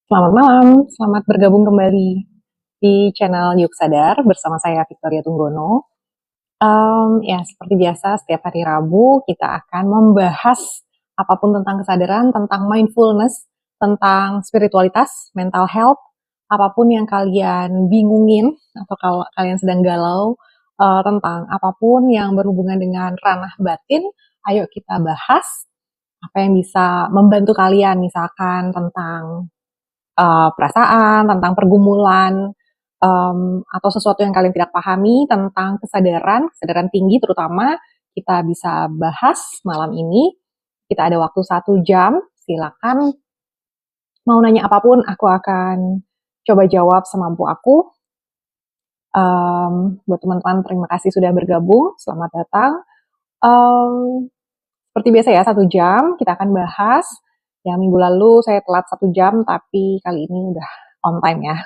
Selamat malam, selamat bergabung kembali di channel Yuk Sadar bersama saya Victoria Tunggono. Ya seperti biasa setiap hari Rabu kita akan membahas apapun tentang kesadaran, tentang mindfulness, tentang spiritualitas, mental health, apapun yang kalian bingungin atau kalau kalian sedang galau tentang apapun yang berhubungan dengan ranah batin, ayo kita bahas apa yang bisa membantu kalian, misalkan tentang perasaan, tentang pergumulan, atau sesuatu yang kalian tidak pahami tentang kesadaran, kesadaran tinggi terutama, kita bisa bahas malam ini. Kita ada waktu 1 jam, silakan mau nanya apapun, aku akan coba jawab semampu aku. Buat teman-teman, terima kasih sudah bergabung, selamat datang. Seperti biasa ya, 1 jam kita akan bahas. Yang minggu lalu saya telat 1 jam, tapi kali ini udah on time ya.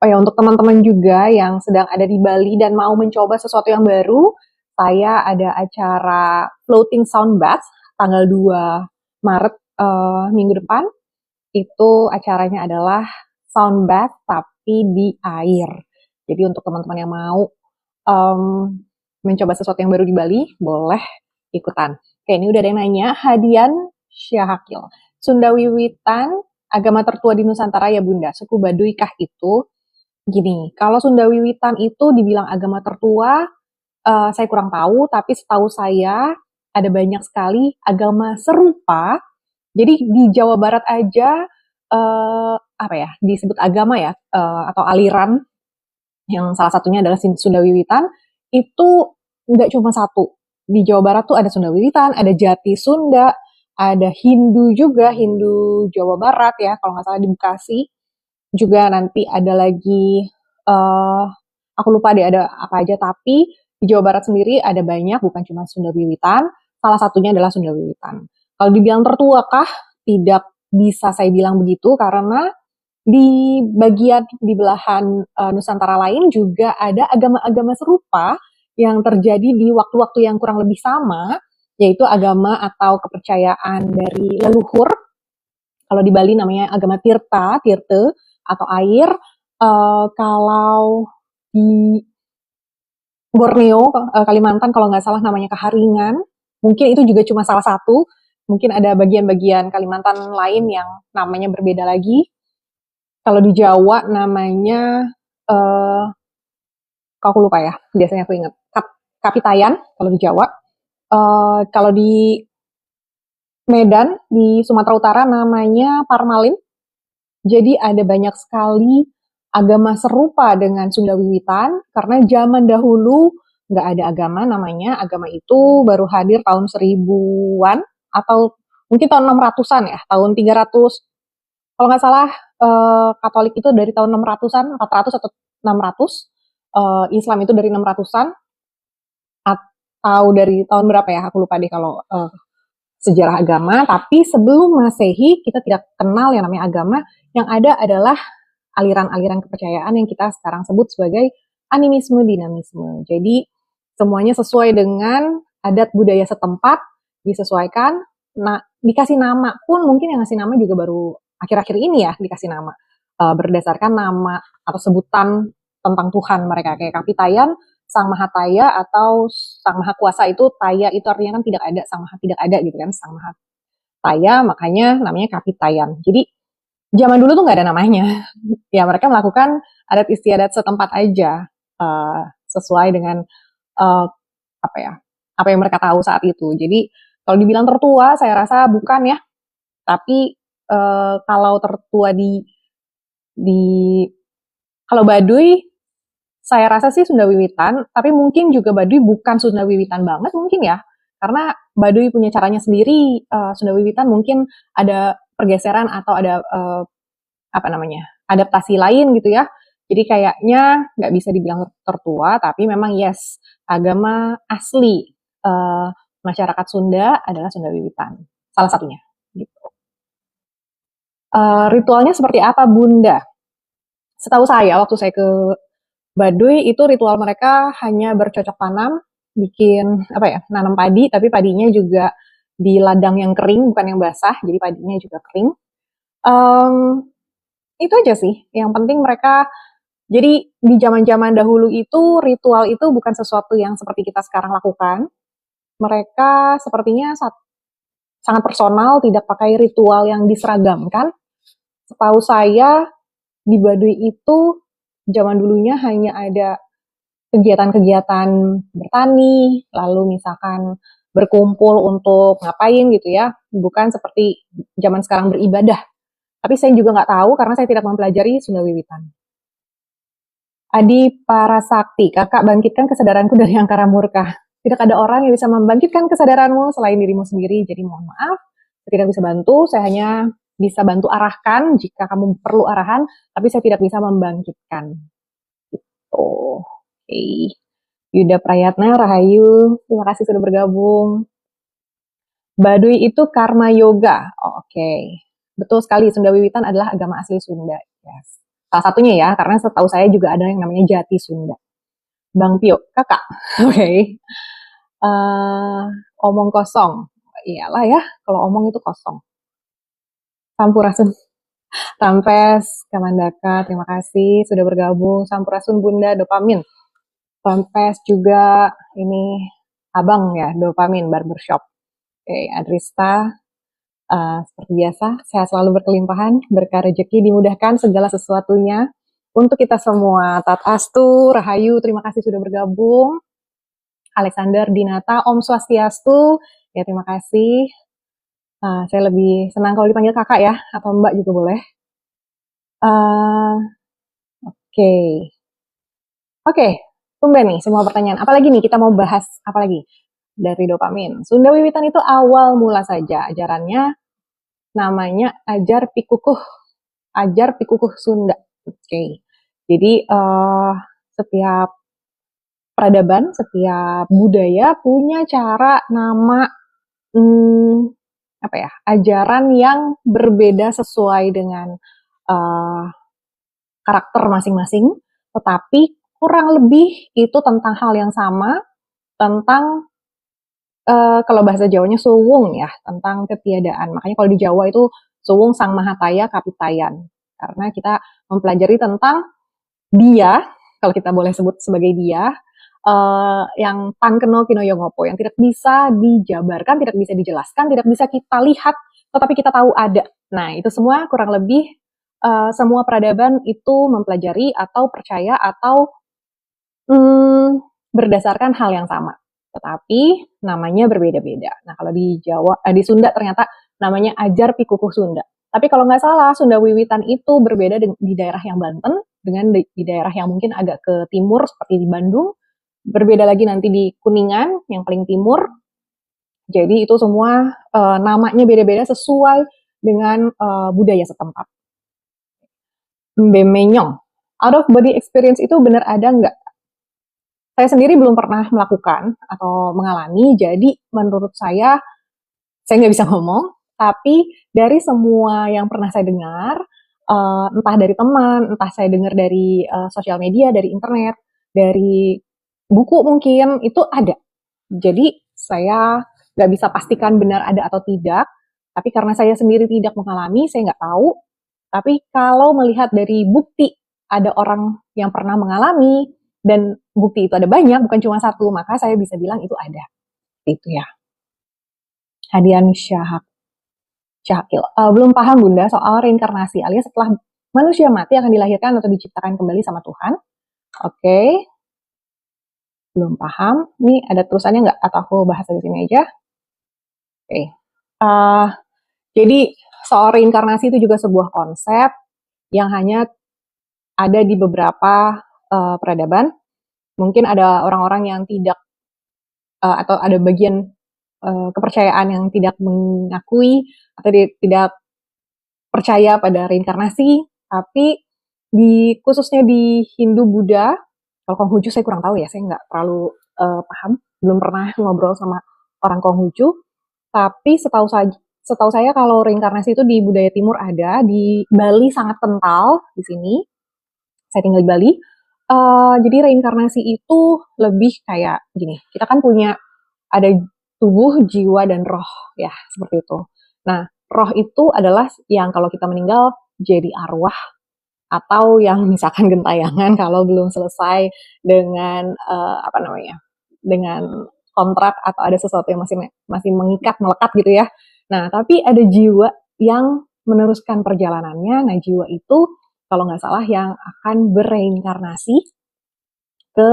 Oh ya, untuk teman-teman juga yang sedang ada di Bali dan mau mencoba sesuatu yang baru, saya ada acara Floating Sound Bath tanggal 2 Maret minggu depan. Itu acaranya adalah sound bath tapi di air. Jadi untuk teman-teman yang mau mencoba sesuatu yang baru di Bali, boleh ikutan. Oke, ini udah ada yang nanya, Hadian Syahakil. Sunda Wiwitan, agama tertua di Nusantara ya Bunda, suku Baduy kah itu? Gini, kalau Sunda Wiwitan itu dibilang agama tertua, saya kurang tahu, tapi setahu saya ada banyak sekali agama serupa. Jadi di Jawa Barat aja apa ya disebut agama ya atau aliran yang salah satunya adalah Sunda Wiwitan itu nggak cuma satu. Di Jawa Barat tuh ada Sunda Wiwitan, ada Jati Sunda, ada Hindu juga, Hindu Jawa Barat ya kalau nggak salah di Bekasi juga nanti ada lagi aku lupa deh ada apa aja tapi di Jawa Barat sendiri ada banyak bukan cuma Sunda Wiwitan, salah satunya adalah Sunda Wiwitan. Kalau dibilang tertua kah? Tidak bisa saya bilang begitu karena di bagian di belahan Nusantara lain juga ada agama-agama serupa yang terjadi di waktu-waktu yang kurang lebih sama, yaitu agama atau kepercayaan dari leluhur. Kalau di Bali namanya agama Tirta, Tirte atau air. Kalau di Borneo, Kalimantan kalau nggak salah namanya Keharingan. Mungkin itu juga cuma salah satu. Mungkin ada bagian-bagian Kalimantan lain yang namanya berbeda lagi. Kalau di Jawa namanya, eh, kalau aku lupa ya, biasanya aku ingat. Kapitayan kalau di Jawa. Kalau di Medan, di Sumatera Utara namanya Parmalin. Jadi ada banyak sekali agama serupa dengan Sunda Wiwitan karena zaman dahulu nggak ada agama namanya agama itu baru hadir tahun 1000-an atau mungkin tahun 600-an ya tahun 300 kalau nggak salah Katolik itu dari tahun 600-an 400 atau 600 Islam itu dari 600-an atau dari tahun berapa ya aku lupa deh kalau sejarah agama tapi sebelum Masehi kita tidak kenal yang namanya agama yang ada adalah aliran-aliran kepercayaan yang kita sekarang sebut sebagai animisme dinamisme. Jadi semuanya sesuai dengan adat budaya setempat, disesuaikan. Nah, dikasih nama pun mungkin yang ngasih nama juga baru akhir-akhir ini ya dikasih nama. Berdasarkan nama atau sebutan tentang Tuhan mereka kayak Kapitayan, Sang Maha Taya atau Sang Maha Kuasa itu Taya itu artinya kan tidak ada, Sang Maha tidak ada gitu kan, Sang Maha Taya makanya namanya Kapitayan. Jadi zaman dulu tuh nggak ada namanya. Ya mereka melakukan adat istiadat setempat aja sesuai dengan uh, apa ya apa yang mereka tahu saat itu. Jadi kalau dibilang tertua, saya rasa bukan ya. Tapi kalau tertua di kalau Baduy, saya rasa sih Sunda Wiwitan. Tapi mungkin juga Baduy bukan Sunda Wiwitan banget mungkin ya. Karena Baduy punya caranya sendiri. Sunda Wiwitan mungkin ada pergeseran atau ada apa namanya adaptasi lain gitu ya. Jadi kayaknya nggak bisa dibilang tertua, tapi memang yes agama asli masyarakat Sunda adalah Sunda Wiwitan, salah satunya. Gitu. Ritualnya seperti apa Bunda? Setahu saya waktu saya ke Baduy itu ritual mereka hanya bercocok tanam, bikin apa ya nanam padi, tapi padinya juga di ladang yang kering bukan yang basah, jadi padinya juga kering. Um, itu aja sih. Yang penting mereka, jadi di zaman-zaman dahulu itu ritual itu bukan sesuatu yang seperti kita sekarang lakukan. Mereka sepertinya sangat personal, tidak pakai ritual yang diseragamkan. Setahu saya di Baduy itu zaman dulunya hanya ada kegiatan-kegiatan bertani, lalu misalkan berkumpul untuk ngapain gitu ya, bukan seperti zaman sekarang beribadah. Tapi saya juga nggak tahu karena saya tidak mempelajari Sunda Wiwitan. Adi Parasakti, kakak bangkitkan kesadaranku dari angkara murka. Tidak ada orang yang bisa membangkitkan kesadaranmu selain dirimu sendiri, jadi mohon maaf, saya tidak bisa bantu, saya hanya bisa bantu arahkan jika kamu perlu arahan, tapi saya tidak bisa membangkitkan. Gitu. Oke. Yuda Prayatna, Rahayu, terima kasih sudah bergabung. Baduy itu karma yoga. Oh, oke. Betul sekali, Sunda Wiwitan adalah agama asli Sunda. Yes. Salah satunya ya, karena setahu saya juga ada yang namanya Jati Sunda. Bang Pio, kakak. Oke. Okay. Omong kosong. Iyalah ya, kalau omong itu kosong. Sampurasun. Rampes, Kamandaka, terima kasih sudah bergabung. Sampurasun Bunda, dopamin. Rampes juga, ini abang ya, dopamin, barbershop. Oke, Adrista, seperti biasa, sehat selalu berkelimpahan, berkah rezeki, dimudahkan segala sesuatunya untuk kita semua. Tat Astu, Rahayu, terima kasih sudah bergabung. Alexander Dinata, Om Swastiastu, ya terima kasih. Saya lebih senang kalau dipanggil kakak ya, atau mbak juga boleh. Oke. Oke, tumben nih semua pertanyaan. Apalagi nih kita mau bahas apa lagi dari dopamin? Sunda Wiwitan itu awal mula saja ajarannya namanya ajar pikukuh Sunda. Oke. Jadi setiap peradaban, setiap budaya punya cara nama apa ya, ajaran yang berbeda sesuai dengan karakter masing-masing, tetapi kurang lebih itu tentang hal yang sama, tentang kalau bahasa Jawanya suwung ya, tentang ketiadaan. Makanya kalau di Jawa itu suwung sang mahataya kapitayan. Karena kita mempelajari tentang dia, kalau kita boleh sebut sebagai dia, yang tangkeno kinoyongopo, yang tidak bisa dijabarkan, tidak bisa dijelaskan, tidak bisa kita lihat, tetapi kita tahu ada. Nah, itu semua kurang lebih semua peradaban itu mempelajari atau percaya atau berdasarkan hal yang sama, tetapi namanya berbeda-beda. Nah, kalau di Jawa, di Sunda ternyata namanya ajar pikukuh Sunda. Tapi kalau nggak salah, Sunda Wiwitan itu berbeda di daerah yang Banten dengan di daerah yang mungkin agak ke timur seperti di Bandung. Berbeda lagi nanti di Kuningan yang paling timur. Jadi itu semua namanya beda-beda sesuai dengan budaya setempat. Bemenyong, out of body experience itu benar ada nggak? Saya sendiri belum pernah melakukan atau mengalami, jadi menurut saya nggak bisa ngomong, tapi dari semua yang pernah saya dengar, entah dari teman, entah saya dengar dari sosial media, dari internet, dari buku mungkin, itu ada. Jadi saya nggak bisa pastikan benar ada atau tidak, tapi karena saya sendiri tidak mengalami, saya nggak tahu. Tapi kalau melihat dari bukti ada orang yang pernah mengalami, dan bukti itu ada banyak, bukan cuma satu, maka saya bisa bilang itu ada. Itu ya. Hadian Syahakil. Belum paham Bunda soal reinkarnasi, alias setelah manusia mati akan dilahirkan atau diciptakan kembali sama Tuhan. Oke. Belum paham. Ini ada tulisannya nggak? Atau aku bahas di sini aja? Oke. Jadi soal reinkarnasi itu juga sebuah konsep yang hanya ada di beberapa peradaban. Mungkin ada orang-orang yang tidak atau ada bagian kepercayaan yang tidak mengakui atau tidak percaya pada reinkarnasi, tapi khususnya di Hindu Buddha, kalau Konghucu saya kurang tahu ya, saya nggak terlalu paham, belum pernah ngobrol sama orang Konghucu, tapi setahu saya kalau reinkarnasi itu di budaya timur ada, di Bali sangat kental di sini, saya tinggal di Bali. Jadi reinkarnasi itu lebih kayak gini, kita kan punya ada tubuh, jiwa, dan roh ya, seperti itu. Nah, roh itu adalah yang kalau kita meninggal jadi arwah, atau yang misalkan gentayangan kalau belum selesai dengan dengan kontrak atau ada sesuatu yang masih mengikat, melekat gitu ya. Nah, tapi ada jiwa yang meneruskan perjalanannya. Nah, jiwa itu kalau nggak salah yang akan bereinkarnasi ke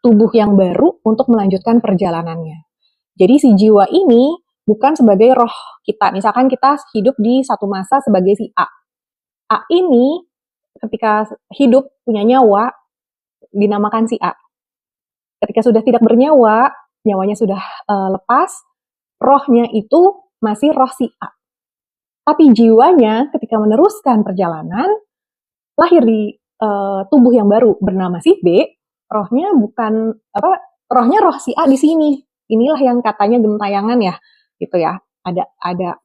tubuh yang baru untuk melanjutkan perjalanannya. Jadi si jiwa ini bukan sebagai roh kita. Misalkan kita hidup di satu masa sebagai si A. A ini ketika hidup punya nyawa dinamakan si A. Ketika sudah tidak bernyawa, nyawanya sudah lepas, rohnya itu masih roh si A. Tapi jiwanya ketika meneruskan perjalanan, lahir di tubuh yang baru bernama si B, rohnya bukan rohnya roh si A di sini. Inilah yang katanya gentayangan ya, gitu ya. Ada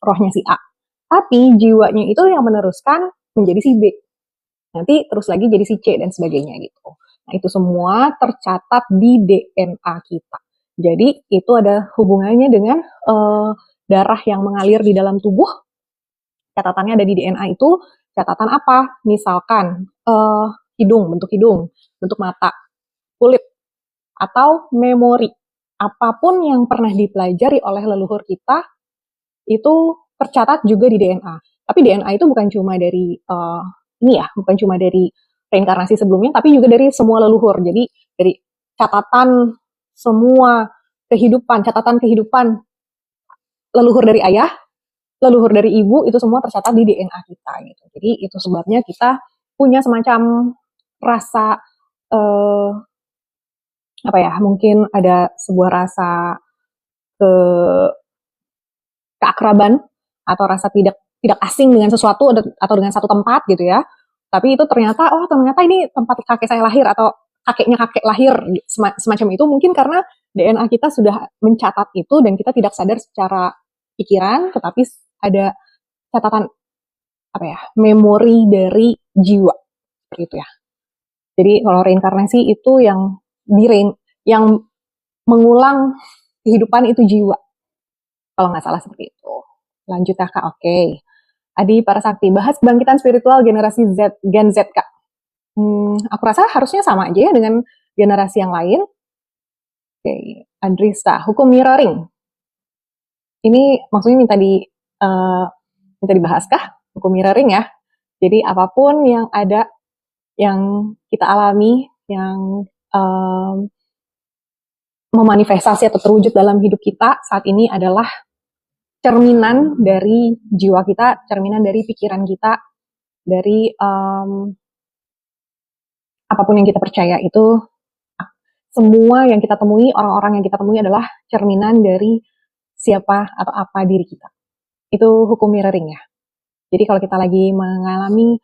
rohnya si A. Tapi jiwanya itu yang meneruskan menjadi si B. Nanti terus lagi jadi si C dan sebagainya gitu. Nah, itu semua tercatat di DNA kita. Jadi itu ada hubungannya dengan darah yang mengalir di dalam tubuh. Catatannya ada di DNA itu. Catatan apa? Misalkan bentuk hidung, bentuk mata, kulit, atau memori. Apapun yang pernah dipelajari oleh leluhur kita itu tercatat juga di DNA. Tapi DNA itu bukan cuma dari bukan cuma dari reinkarnasi sebelumnya, tapi juga dari semua leluhur. Jadi dari catatan semua catatan kehidupan leluhur dari ayah, leluhur dari ibu, itu semua tercatat di DNA kita gitu. Jadi itu sebabnya kita punya semacam rasa mungkin ada sebuah rasa keakraban atau rasa tidak asing dengan sesuatu atau dengan satu tempat gitu ya. Tapi itu ternyata ini tempat kakek saya lahir atau kakeknya kakek lahir semacam itu, mungkin karena DNA kita sudah mencatat itu dan kita tidak sadar secara pikiran, tetapi ada catatan memori dari jiwa seperti itu ya. Jadi kalau reinkarnasi itu yang mengulang kehidupan itu jiwa. Kalau nggak salah seperti itu. Lanjut ya Kak, oke. Adi Parasakti, bahas kebangkitan spiritual generasi Gen Z Kak. Aku rasa harusnya sama aja ya dengan generasi yang lain. Oke, Andrista, hukum mirroring. Ini maksudnya minta dibahas kah? Hukum mirroring ya. Jadi apapun yang ada, yang kita alami, yang memanifestasi atau terwujud dalam hidup kita saat ini adalah cerminan dari jiwa kita, cerminan dari pikiran kita, dari apapun yang kita percaya itu, semua yang kita temui, orang-orang yang kita temui adalah cerminan dari siapa atau apa diri kita. Itu hukum mirroring ya. Jadi kalau kita lagi mengalami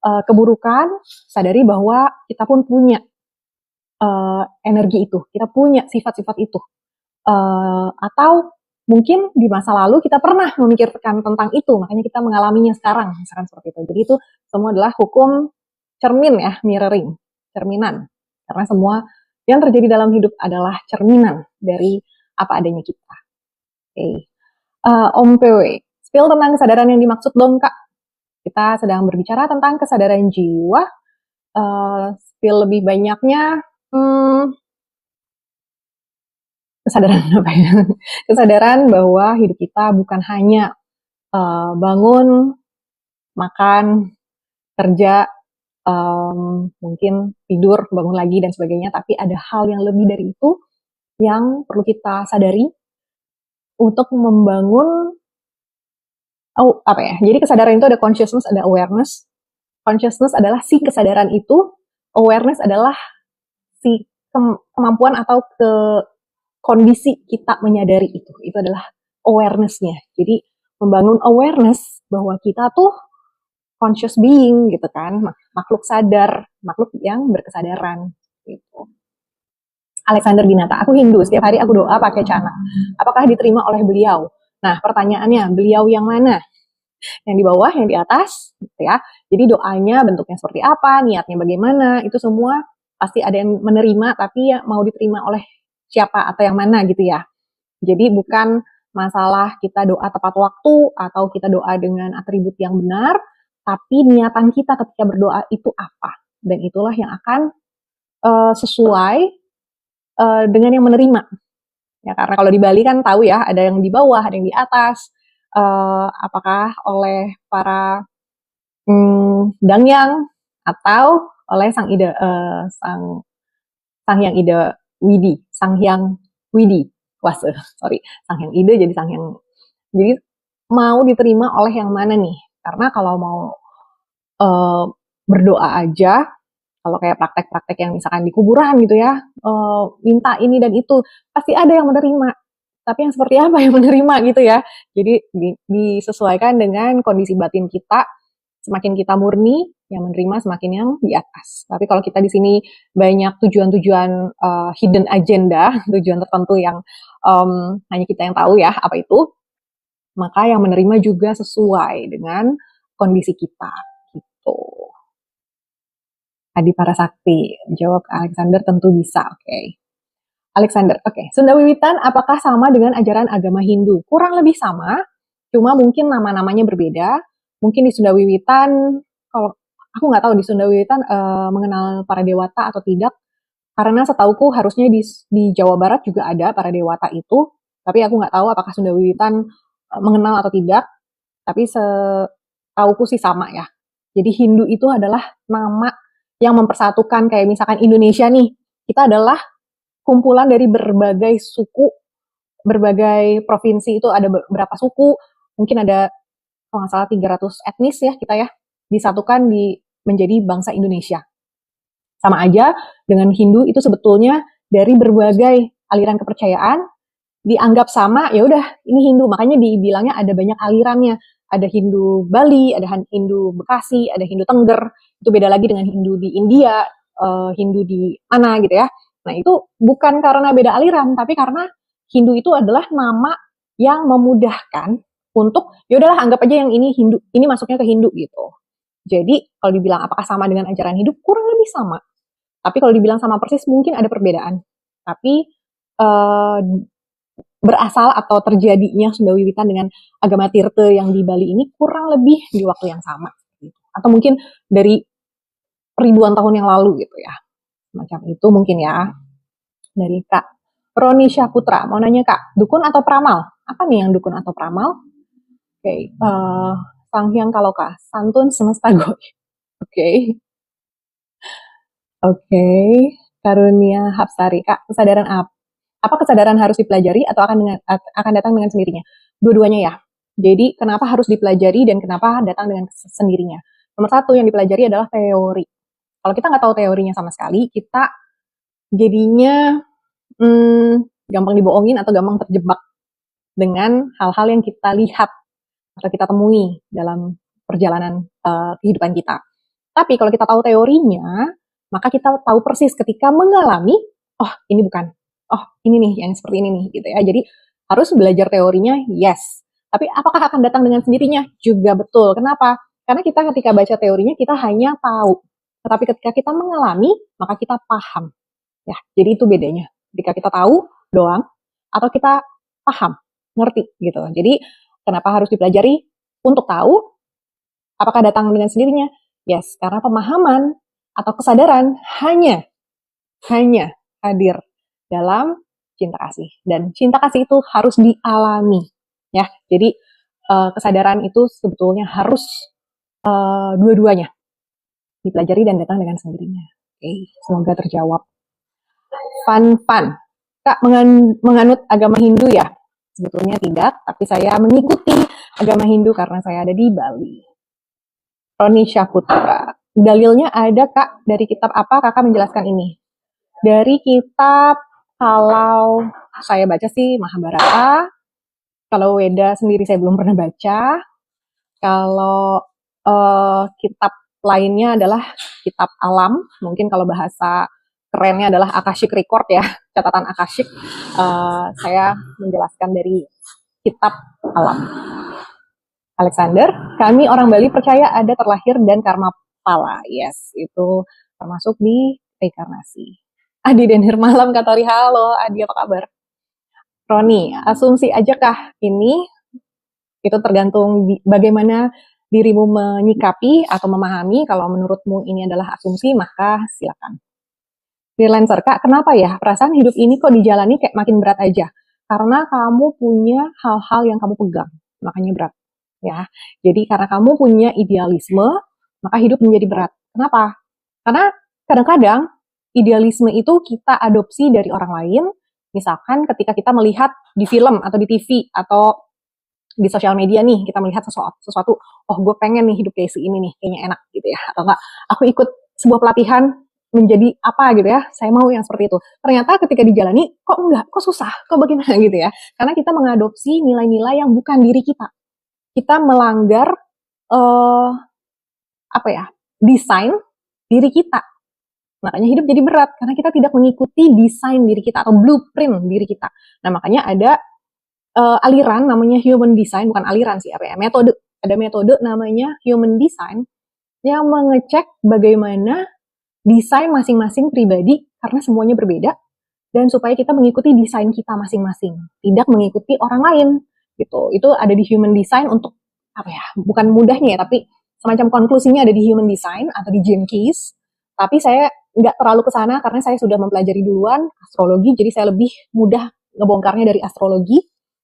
keburukan, sadari bahwa kita pun punya energi itu, kita punya sifat-sifat itu. Atau mungkin di masa lalu kita pernah memikirkan tentang itu, makanya kita mengalaminya sekarang, misalkan seperti itu. Jadi itu semua adalah hukum cermin ya, mirroring, cerminan. Karena semua yang terjadi dalam hidup adalah cerminan dari apa adanya kita. Oke. Om PW, spill tentang kesadaran yang dimaksud dong Kak. Kita sedang berbicara tentang kesadaran jiwa. Spill lebih banyaknya kesadaran apa ya? Kesadaran bahwa hidup kita bukan hanya bangun, makan, kerja, mungkin tidur, bangun lagi dan sebagainya, tapi ada hal yang lebih dari itu yang perlu kita sadari untuk membangun Jadi kesadaran itu ada consciousness, ada awareness. Consciousness adalah si kesadaran itu, awareness adalah si kemampuan atau kondisi kita menyadari itu. Itu adalah awareness-nya. Jadi membangun awareness bahwa kita tuh conscious being gitu kan, makhluk sadar, makhluk yang berkesadaran gitu. Alexander Binata, aku Hindu, setiap hari aku doa pakai cana. Apakah diterima oleh beliau? Nah, pertanyaannya, beliau yang mana? Yang di bawah, yang di atas, gitu ya. Jadi doanya bentuknya seperti apa, niatnya bagaimana, itu semua pasti ada yang menerima, tapi ya mau diterima oleh siapa atau yang mana gitu ya. Jadi bukan masalah kita doa tepat waktu atau kita doa dengan atribut yang benar, tapi niatan kita ketika berdoa itu apa. Dan itulah yang akan sesuai dengan yang menerima. Ya, karena kalau di Bali kan tahu ya, ada yang di bawah, ada yang di atas. Apakah oleh para dangyang atau oleh sang Hyang Ida Widi, Sang Hyang Widi, Sang Hyang Ida jadi Sang Hyang. Jadi mau diterima oleh yang mana nih? Karena kalau mau berdoa aja, kalau kayak praktek-praktek yang misalkan di kuburan gitu ya, minta ini dan itu, pasti ada yang menerima. Tapi yang seperti apa yang menerima gitu ya. Jadi disesuaikan dengan kondisi batin kita. Semakin kita murni, yang menerima semakin yang di atas. Tapi kalau kita di sini banyak tujuan-tujuan hidden agenda, tujuan tertentu yang hanya kita yang tahu ya apa itu, maka yang menerima juga sesuai dengan kondisi kita gitu. Adi Parasakti, jawab Alexander tentu bisa, oke. Alexander, oke. Sunda Wiwitan apakah sama dengan ajaran agama Hindu? Kurang lebih sama, cuma mungkin nama-namanya berbeda. Mungkin di Sunda Wiwitan, kalau aku nggak tahu di Sunda Wiwitan mengenal para dewata atau tidak, karena setauku harusnya di Jawa Barat juga ada para dewata itu, tapi aku nggak tahu apakah Sunda Wiwitan mengenal atau tidak, tapi setauku sih sama ya. Jadi Hindu itu adalah nama yang mempersatukan, kayak misalkan Indonesia nih, kita adalah kumpulan dari berbagai suku, berbagai provinsi, itu ada beberapa suku, mungkin ada kalau nggak salah 300 etnis ya kita ya, disatukan menjadi bangsa Indonesia. Sama aja dengan Hindu itu sebetulnya dari berbagai aliran kepercayaan dianggap sama, ya udah ini Hindu, makanya dibilangnya ada banyak alirannya. Ada Hindu Bali, ada Hindu Bekasi, ada Hindu Tengger, itu beda lagi dengan Hindu di India, Hindu di mana gitu ya. Nah itu bukan karena beda aliran, tapi karena Hindu itu adalah nama yang memudahkan untuk, ya udahlah anggap aja yang ini Hindu, ini masuknya ke Hindu gitu. Jadi kalau dibilang apakah sama dengan ajaran Hindu, kurang lebih sama. Tapi kalau dibilang sama persis, mungkin ada perbedaan. Tapi berasal atau terjadinya Sunda Wiwitan dengan agama Tirte yang di Bali ini kurang lebih di waktu yang sama. Atau mungkin dari ribuan tahun yang lalu gitu ya. Macam itu mungkin ya. Dari Kak Roni Syahputra, mau nanya Kak, dukun atau pramal? Apa nih yang dukun atau pramal? Oke, Sang Hyang Kaloka, santun semesta goy. Oke. Oke, Karunia Hapsari, Kak, kesadaran apa kesadaran harus dipelajari atau akan datang dengan sendirinya? Dua-duanya ya. Jadi kenapa harus dipelajari dan kenapa datang dengan sendirinya? Nomor satu yang dipelajari adalah teori. Kalau kita nggak tahu teorinya sama sekali, kita jadinya gampang dibohongin atau gampang terjebak dengan hal-hal yang kita lihat atau kita temui dalam perjalanan kehidupan kita. Tapi kalau kita tahu teorinya, maka kita tahu persis ketika mengalami, oh ini bukan, oh ini nih yang seperti ini nih gitu ya. Jadi harus belajar teorinya, yes. Tapi apakah akan datang dengan sendirinya? Juga betul. Kenapa? Karena kita ketika baca teorinya kita hanya tahu. Tetapi ketika kita mengalami, maka kita paham. Ya, jadi itu bedanya. Ketika kita tahu doang atau kita paham, ngerti gitu. Jadi kenapa harus dipelajari? Untuk tahu apakah datang dengan sendirinya? Yes, karena pemahaman atau kesadaran hanya hadir dalam cinta kasih, dan cinta kasih itu harus dialami ya. Jadi kesadaran itu sebetulnya harus dua-duanya dipelajari dan datang dengan sendirinya. Oke, semoga terjawab. Fun, Kak, menganut agama Hindu ya? Sebetulnya tidak, tapi saya mengikuti agama Hindu karena saya ada di Bali. Roni Syahputra, dalilnya ada Kak, dari kitab apa Kakak menjelaskan ini? Dari kitab, kalau saya baca sih Mahabharata, kalau Weda sendiri saya belum pernah baca, kalau kitab lainnya adalah kitab alam, mungkin kalau bahasa kerennya adalah Akashic Record ya, catatan Akashic, saya menjelaskan dari kitab alam. Alexander, kami orang Bali percaya ada terlahir dan karma pala. Yes, itu termasuk di reinkarnasi. Adi dan Hirmalam Katori, halo Adi, apa kabar? Roni, asumsi aja kah ini? Itu tergantung bagaimana dirimu menyikapi atau memahami. Kalau menurutmu ini adalah asumsi, maka silakan. Freelancer, Kak, kenapa ya perasaan hidup ini kok dijalani kayak makin berat aja? Karena kamu punya hal-hal yang kamu pegang, makanya berat. Ya, jadi karena kamu punya idealisme, maka hidup menjadi berat. Kenapa? Karena kadang-kadang idealisme itu kita adopsi dari orang lain. Misalkan ketika kita melihat di film atau di TV atau di sosial media nih, kita melihat sesuatu, oh gue pengen nih hidup kayak si ini nih, kayaknya enak gitu ya. Atau enggak, aku ikut sebuah pelatihan menjadi apa gitu ya, saya mau yang seperti itu. Ternyata ketika dijalani, kok enggak, kok susah, kok bagaimana gitu ya. Karena kita mengadopsi nilai-nilai yang bukan diri kita. Kita melanggar, eh, apa ya, desain diri kita. Makanya hidup jadi berat, karena kita tidak mengikuti desain diri kita atau blueprint diri kita. Nah makanya ada aliran namanya human design, bukan aliran sih, apa ya, metode. Ada metode namanya human design yang mengecek bagaimana desain masing-masing pribadi karena semuanya berbeda dan supaya kita mengikuti desain kita masing-masing, tidak mengikuti orang lain gitu. Itu ada di human design untuk apa ya? Bukan mudahnya ya, tapi semacam konklusinya ada di human design atau di Gene Keys. Tapi saya nggak terlalu ke sana karena saya sudah mempelajari duluan astrologi, jadi saya lebih mudah ngebongkarnya dari astrologi.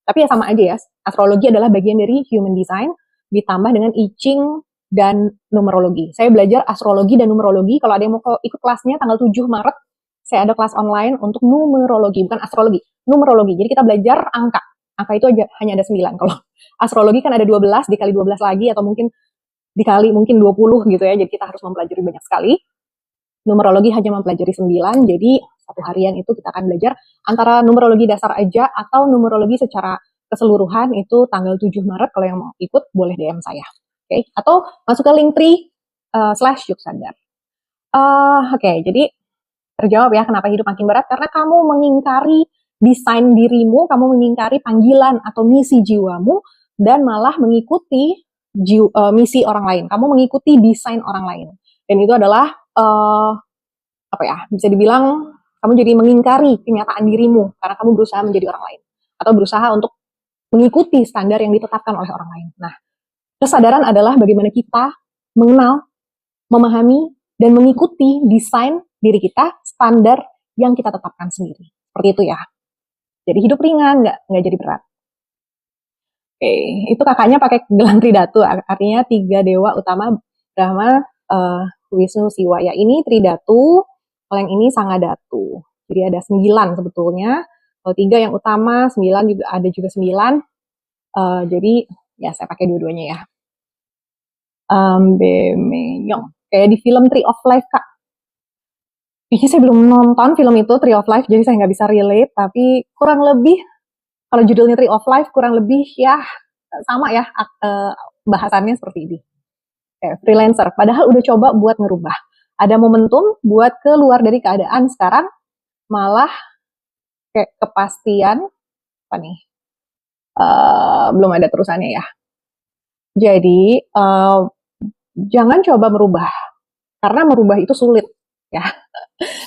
Tapi ya sama aja ya, astrologi adalah bagian dari human design ditambah dengan I Ching dan numerologi. Saya belajar astrologi dan numerologi. Kalau ada yang mau ikut kelasnya tanggal 7 Maret, saya ada kelas online untuk numerologi, bukan astrologi, numerologi. Jadi kita belajar angka. Angka itu aja, hanya ada 9. Kalau astrologi kan ada 12, dikali 12 lagi, atau mungkin dikali mungkin 20 gitu ya. Jadi kita harus mempelajari banyak sekali. Numerologi hanya mempelajari 9, jadi satu harian itu kita akan belajar antara numerologi dasar aja atau numerologi secara keseluruhan. Itu tanggal 7 Maret, kalau yang mau ikut boleh DM saya. Oke, atau masuk ke Linktree /Yuksandar. Oke, jadi terjawab ya kenapa hidup makin berat, karena kamu mengingkari desain dirimu, kamu mengingkari panggilan atau misi jiwamu, dan malah mengikuti misi orang lain. Kamu mengikuti desain orang lain, dan itu adalah apa ya, bisa dibilang kamu jadi mengingkari kenyataan dirimu karena kamu berusaha menjadi orang lain atau berusaha untuk mengikuti standar yang ditetapkan oleh orang lain. Nah, kesadaran adalah bagaimana kita mengenal, memahami, dan mengikuti desain diri kita, standar yang kita tetapkan sendiri. Seperti itu ya. Jadi hidup ringan, nggak jadi berat. Oke, itu kakaknya pakai gelang Tridatu, artinya 3 dewa utama, Brahma, Wisnu, Siwa. Ya, ini Tridatu, kalau yang ini Sangadatu. Jadi ada 9 sebetulnya. Kalau 3 yang utama, 9 juga ada juga 9. Jadi ya saya pakai dua-duanya ya. Bemenyong. Kayak di film Tree of Life, Kak. Ini saya belum nonton film itu, Tree of Life, jadi saya nggak bisa relate, tapi kurang lebih, kalau judulnya Tree of Life, kurang lebih ya sama ya bahasannya seperti ini. Kayak freelancer, padahal udah coba buat ngerubah. Ada momentum buat keluar dari keadaan sekarang, malah kayak kepastian, apa nih, belum ada terusannya ya. Jadi, jangan coba merubah, karena merubah itu sulit ya.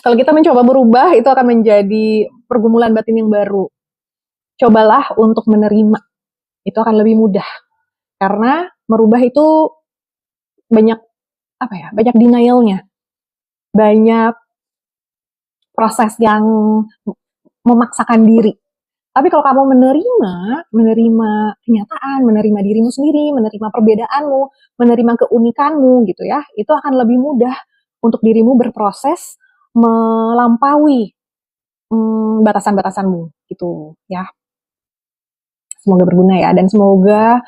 Kalau kita mencoba berubah, itu akan menjadi pergumulan batin yang baru. Cobalah untuk menerima, itu akan lebih mudah. Karena merubah itu banyak apa ya, banyak denialnya, banyak proses yang memaksakan diri. Tapi kalau kamu menerima kenyataan, menerima dirimu sendiri, menerima perbedaanmu, menerima keunikanmu gitu ya, itu akan lebih mudah untuk dirimu berproses melampaui batasan-batasanmu gitu ya. Semoga berguna ya, dan semoga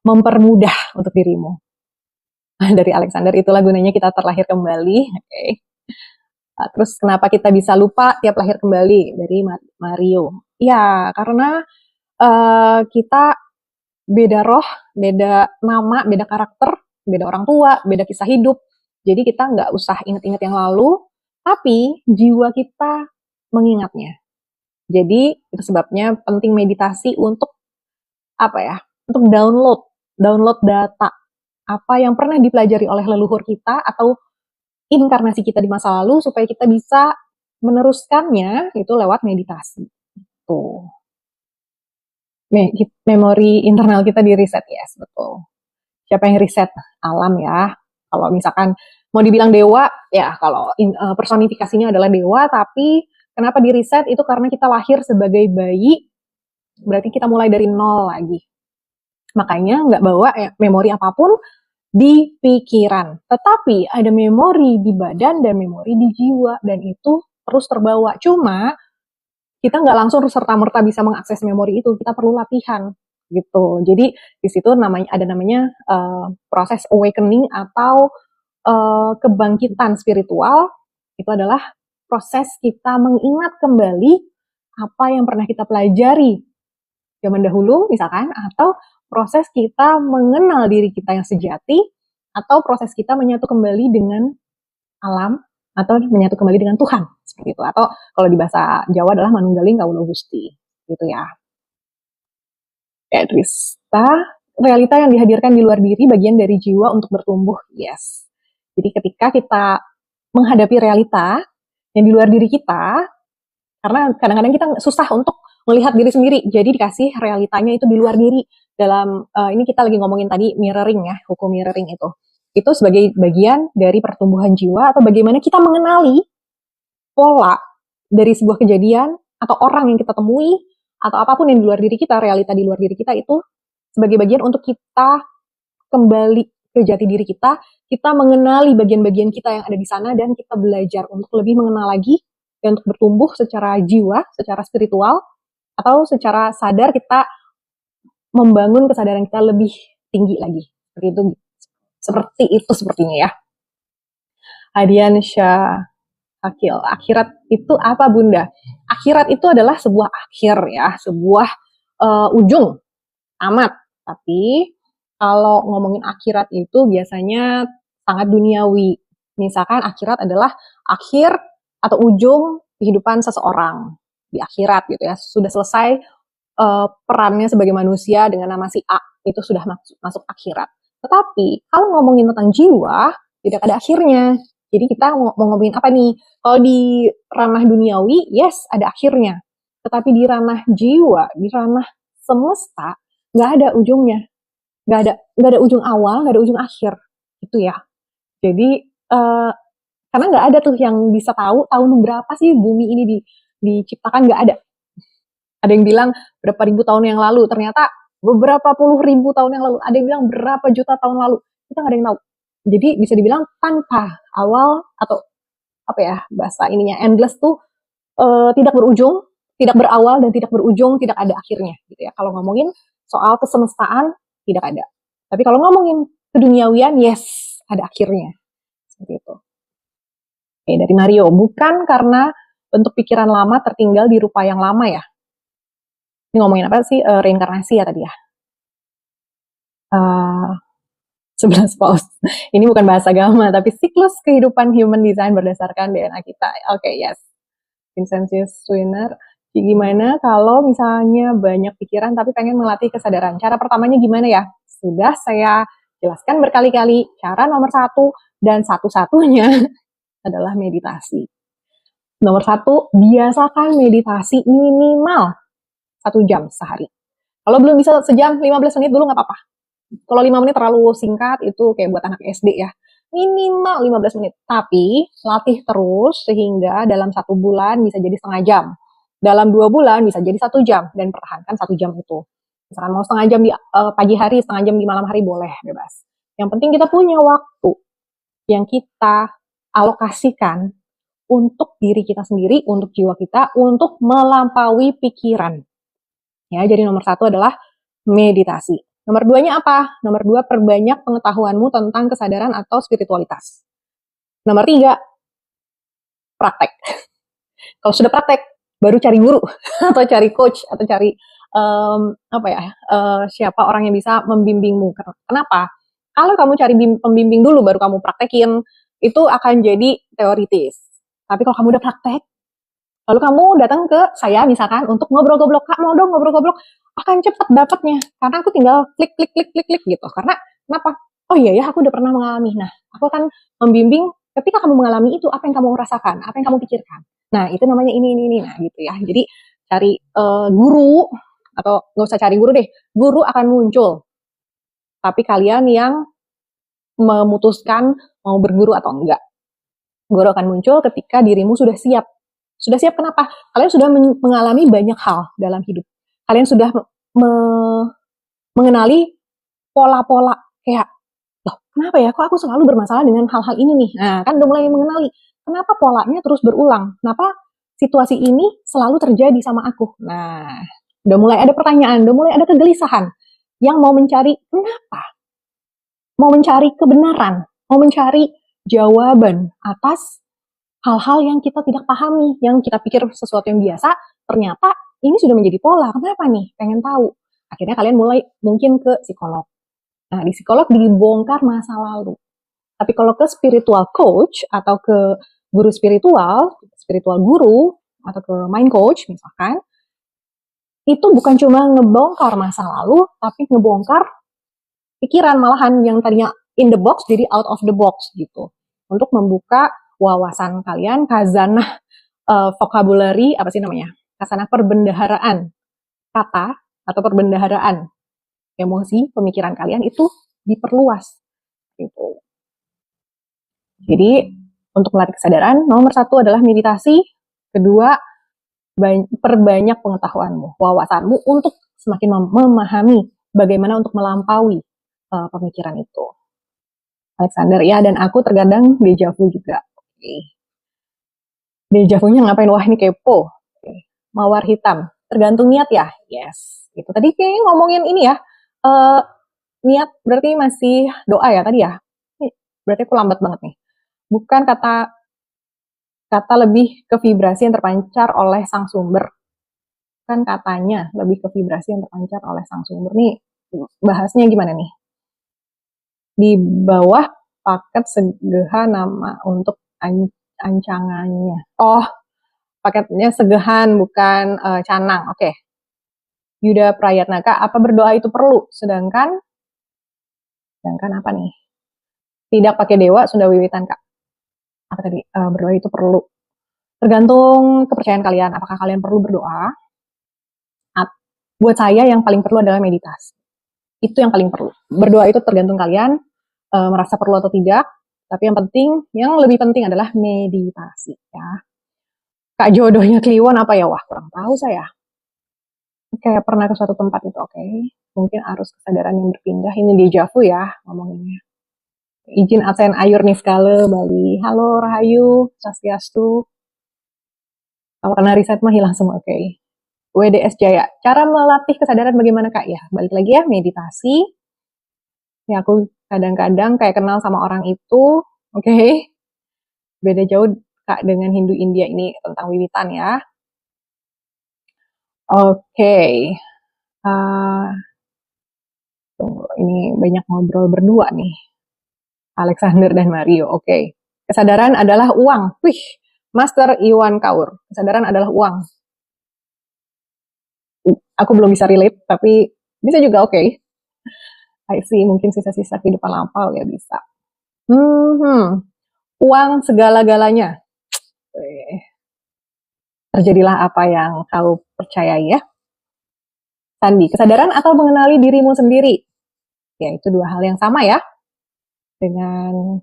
mempermudah untuk dirimu. Dari Alexander, itulah gunanya kita terlahir kembali. Okay. Terus kenapa kita bisa lupa tiap lahir kembali? Dari Mario. Ya, karena kita beda roh, beda nama, beda karakter, beda orang tua, beda kisah hidup. Jadi kita nggak usah ingat-ingat yang lalu, tapi jiwa kita mengingatnya. Jadi itu sebabnya penting meditasi untuk apa ya? Untuk download data apa yang pernah dipelajari oleh leluhur kita atau inkarnasi kita di masa lalu, supaya kita bisa meneruskannya itu lewat meditasi. Tuh. memori internal kita di reset, yes, betul. Siapa yang riset? Alam ya. Kalau misalkan mau dibilang dewa, ya kalau personifikasinya adalah dewa, tapi kenapa di reset itu karena kita lahir sebagai bayi, berarti kita mulai dari nol lagi. Makanya nggak bawa memori apapun di pikiran. Tetapi ada memori di badan dan memori di jiwa, dan itu terus terbawa. Cuma kita nggak langsung serta-merta bisa mengakses memori itu, kita perlu latihan gitu. Jadi di situ ada namanya proses awakening atau kebangkitan spiritual. Itu adalah proses kita mengingat kembali apa yang pernah kita pelajari zaman dahulu misalkan, atau proses kita mengenal diri kita yang sejati, atau proses kita menyatu kembali dengan alam, atau menyatu kembali dengan Tuhan, seperti itu. Atau kalau di bahasa Jawa adalah manunggaling kawula Gusti, gitu ya. Trista, realita yang dihadirkan di luar diri bagian dari jiwa untuk bertumbuh, yes. Jadi ketika kita menghadapi realita yang di luar diri kita, karena kadang-kadang kita susah untuk melihat diri sendiri, jadi dikasih realitanya itu di luar diri. Dalam ini kita lagi ngomongin tadi mirroring ya, hukum mirroring itu sebagai bagian dari pertumbuhan jiwa, atau bagaimana kita mengenali pola dari sebuah kejadian atau orang yang kita temui, atau apapun yang di luar diri kita, realita di luar diri kita itu sebagai bagian untuk kita kembali ke jati diri kita mengenali bagian-bagian kita yang ada di sana, dan kita belajar untuk lebih mengenal lagi, dan untuk bertumbuh secara jiwa, secara spiritual, atau secara sadar kita membangun kesadaran kita lebih tinggi lagi. Seperti itu sepertinya ya. Hadian Syahakil, akhirat itu apa Bunda? Akhirat itu adalah sebuah akhir ya, sebuah ujung amat. Tapi kalau ngomongin akhirat itu biasanya sangat duniawi. Misalkan akhirat adalah akhir atau ujung kehidupan seseorang di akhirat gitu ya. Sudah selesai perannya sebagai manusia dengan nama si A, itu sudah masuk akhirat. Tetapi kalau ngomongin tentang jiwa, tidak ada akhirnya. Jadi kita mau ngomongin apa nih? Kalau di ranah duniawi, yes, ada akhirnya. Tetapi di ranah jiwa, di ranah semesta, nggak ada ujungnya. Nggak ada ujung awal, nggak ada ujung akhir. Itu ya. Jadi, karena nggak ada tuh yang bisa tahu tahun berapa sih bumi ini diciptakan, nggak ada. Ada yang bilang berapa ribu tahun yang lalu, ternyata beberapa puluh ribu tahun yang lalu. Ada yang bilang berapa juta tahun lalu, kita nggak ada yang tahu. Jadi bisa dibilang tanpa awal, atau apa ya bahasa ininya, endless tuh tidak berujung, tidak berawal, dan tidak berujung, tidak ada akhirnya gitu ya. Kalau ngomongin soal kesemestaan tidak ada. Tapi kalau ngomongin keduniawian, yes, ada akhirnya. Seperti itu. Oke, dari Mario, bukan karena bentuk pikiran lama tertinggal di rupa yang lama ya. Ini ngomongin apa sih? Reinkarnasi ya tadi ya. 11 paus. Ini bukan bahasa agama, tapi siklus kehidupan human design berdasarkan DNA kita. Oke, yes. Vincentius Swiner. Gimana kalau misalnya banyak pikiran tapi pengen melatih kesadaran? Cara pertamanya gimana ya? Sudah saya jelaskan berkali-kali. Cara nomor 1 dan satu-satunya adalah meditasi. Nomor 1, biasakan meditasi minimal 1 jam sehari. Kalau belum bisa sejam, 15 menit dulu nggak apa-apa. Kalau 5 menit terlalu singkat, itu kayak buat anak SD ya. Minimal 15 menit. Tapi latih terus sehingga dalam 1 bulan bisa jadi setengah jam. Dalam 2 bulan bisa jadi 1 jam. Dan pertahankan 1 jam itu. Misalkan mau setengah jam di pagi hari, setengah jam di malam hari, boleh, bebas. Yang penting kita punya waktu yang kita alokasikan untuk diri kita sendiri, untuk jiwa kita, untuk melampaui pikiran. Ya, jadi nomor 1 adalah meditasi. Nomor 2-nya apa? Nomor 2, perbanyak pengetahuanmu tentang kesadaran atau spiritualitas. Nomor 3, praktek. Kalau sudah praktek, baru cari guru atau cari coach atau cari siapa orang yang bisa membimbingmu. Kenapa? Kalau kamu cari pembimbing dulu baru kamu praktekin, itu akan jadi teoritis. Tapi kalau kamu udah praktek, lalu kamu datang ke saya misalkan untuk ngobrol-ngobrol, Kak mau dong ngobrol-ngobrol, akan cepat dapatnya. Karena aku tinggal klik gitu. Karena kenapa? Oh iya ya, aku udah pernah mengalami. Nah, aku akan membimbing ketika kamu mengalami itu, apa yang kamu rasakan, apa yang kamu pikirkan. Nah, itu namanya ini. Nah, gitu ya. Jadi cari guru atau nggak usah cari guru deh, guru akan muncul. Tapi kalian yang memutuskan mau berguru atau enggak. Guru akan muncul ketika dirimu sudah siap. Sudah siap kenapa? Kalian sudah mengalami banyak hal dalam hidup. Kalian sudah mengenali pola-pola kayak, loh kenapa ya kok aku selalu bermasalah dengan hal-hal ini nih. Nah kan udah mulai mengenali kenapa polanya terus berulang, kenapa situasi ini selalu terjadi sama aku. Nah udah mulai ada pertanyaan, udah mulai ada kegelisahan yang mau mencari kenapa, mau mencari kebenaran, mau mencari jawaban atas hal-hal yang kita tidak pahami, yang kita pikir sesuatu yang biasa, ternyata ini sudah menjadi pola. Kenapa nih? Pengen tahu. Akhirnya kalian mulai mungkin ke psikolog. Nah, di psikolog dibongkar masa lalu. Tapi kalau ke spiritual coach atau ke guru spiritual guru atau ke mind coach misalkan, itu bukan cuma ngebongkar masa lalu, tapi ngebongkar pikiran malahan yang tadinya in the box jadi out of the box gitu. Untuk membuka wawasan kalian, khazanah vocabulary, apa sih namanya? Khazanah perbendaharaan kata atau perbendaharaan emosi, pemikiran kalian itu diperluas gitu. Jadi untuk melatih kesadaran, nomor 1 adalah meditasi, kedua perbanyak pengetahuanmu, wawasanmu untuk semakin memahami bagaimana untuk melampaui pemikiran itu. Alexander, ya, dan aku terkadang dejavu juga. Oke. Dejavunya ngapain? Wah ini kepo. Oke. Mawar hitam, tergantung niat ya. Yes. Itu tadi kayaknya ngomongin ini ya. Niat berarti masih doa ya tadi ya. Berarti aku lambat banget nih. Bukan kata lebih ke vibrasi yang terpancar oleh sang sumber. Kan katanya lebih ke vibrasi yang terpancar oleh sang sumber. Nih bahasnya gimana nih? Di bawah paket segehan nama untuk ancangannya. Oh, paketnya segehan bukan canang. Oke. Okay. Yuda Prayatnaka, apa berdoa itu perlu? Sedangkan apa nih? Tidak pakai dewa, Sunda Wiwitan Kak. Apa tadi? Berdoa itu perlu. Tergantung kepercayaan kalian. Apakah kalian perlu berdoa? Buat saya yang paling perlu adalah meditasi. Itu yang paling perlu. Berdoa itu tergantung kalian merasa perlu atau tidak. Tapi yang lebih penting adalah meditasi ya. Kak jodohnya Kliwon apa ya? Wah kurang tahu saya. Kayak pernah ke suatu tempat itu oke. Mungkin arus kesadaran yang berpindah. Ini dejavu ya ngomonginnya. Izin absen Ayur Niskale Bali. Halo Rahayu, Swastiastu. Kalau kena riset mah hilang semua, oke. WDS Jaya. Cara melatih kesadaran bagaimana Kak? Ya, balik lagi ya, meditasi. Ya aku kadang-kadang kayak kenal sama orang itu, oke. Beda jauh Kak dengan Hindu India ini tentang wiwitan ya. Oke. Tunggu, ini banyak ngobrol berdua nih. Alexander dan Mario, oke. Kesadaran adalah uang. Wih, Master Iwan Kaur. Kesadaran adalah uang. Aku belum bisa relate, tapi bisa juga oke. I see, mungkin sisa-sisa kehidupan lampau ya bisa. Uang segala-galanya. Terjadilah apa yang kau percayai ya. Sandi, kesadaran atau mengenali dirimu sendiri? Ya, itu dua hal yang sama ya. Dengan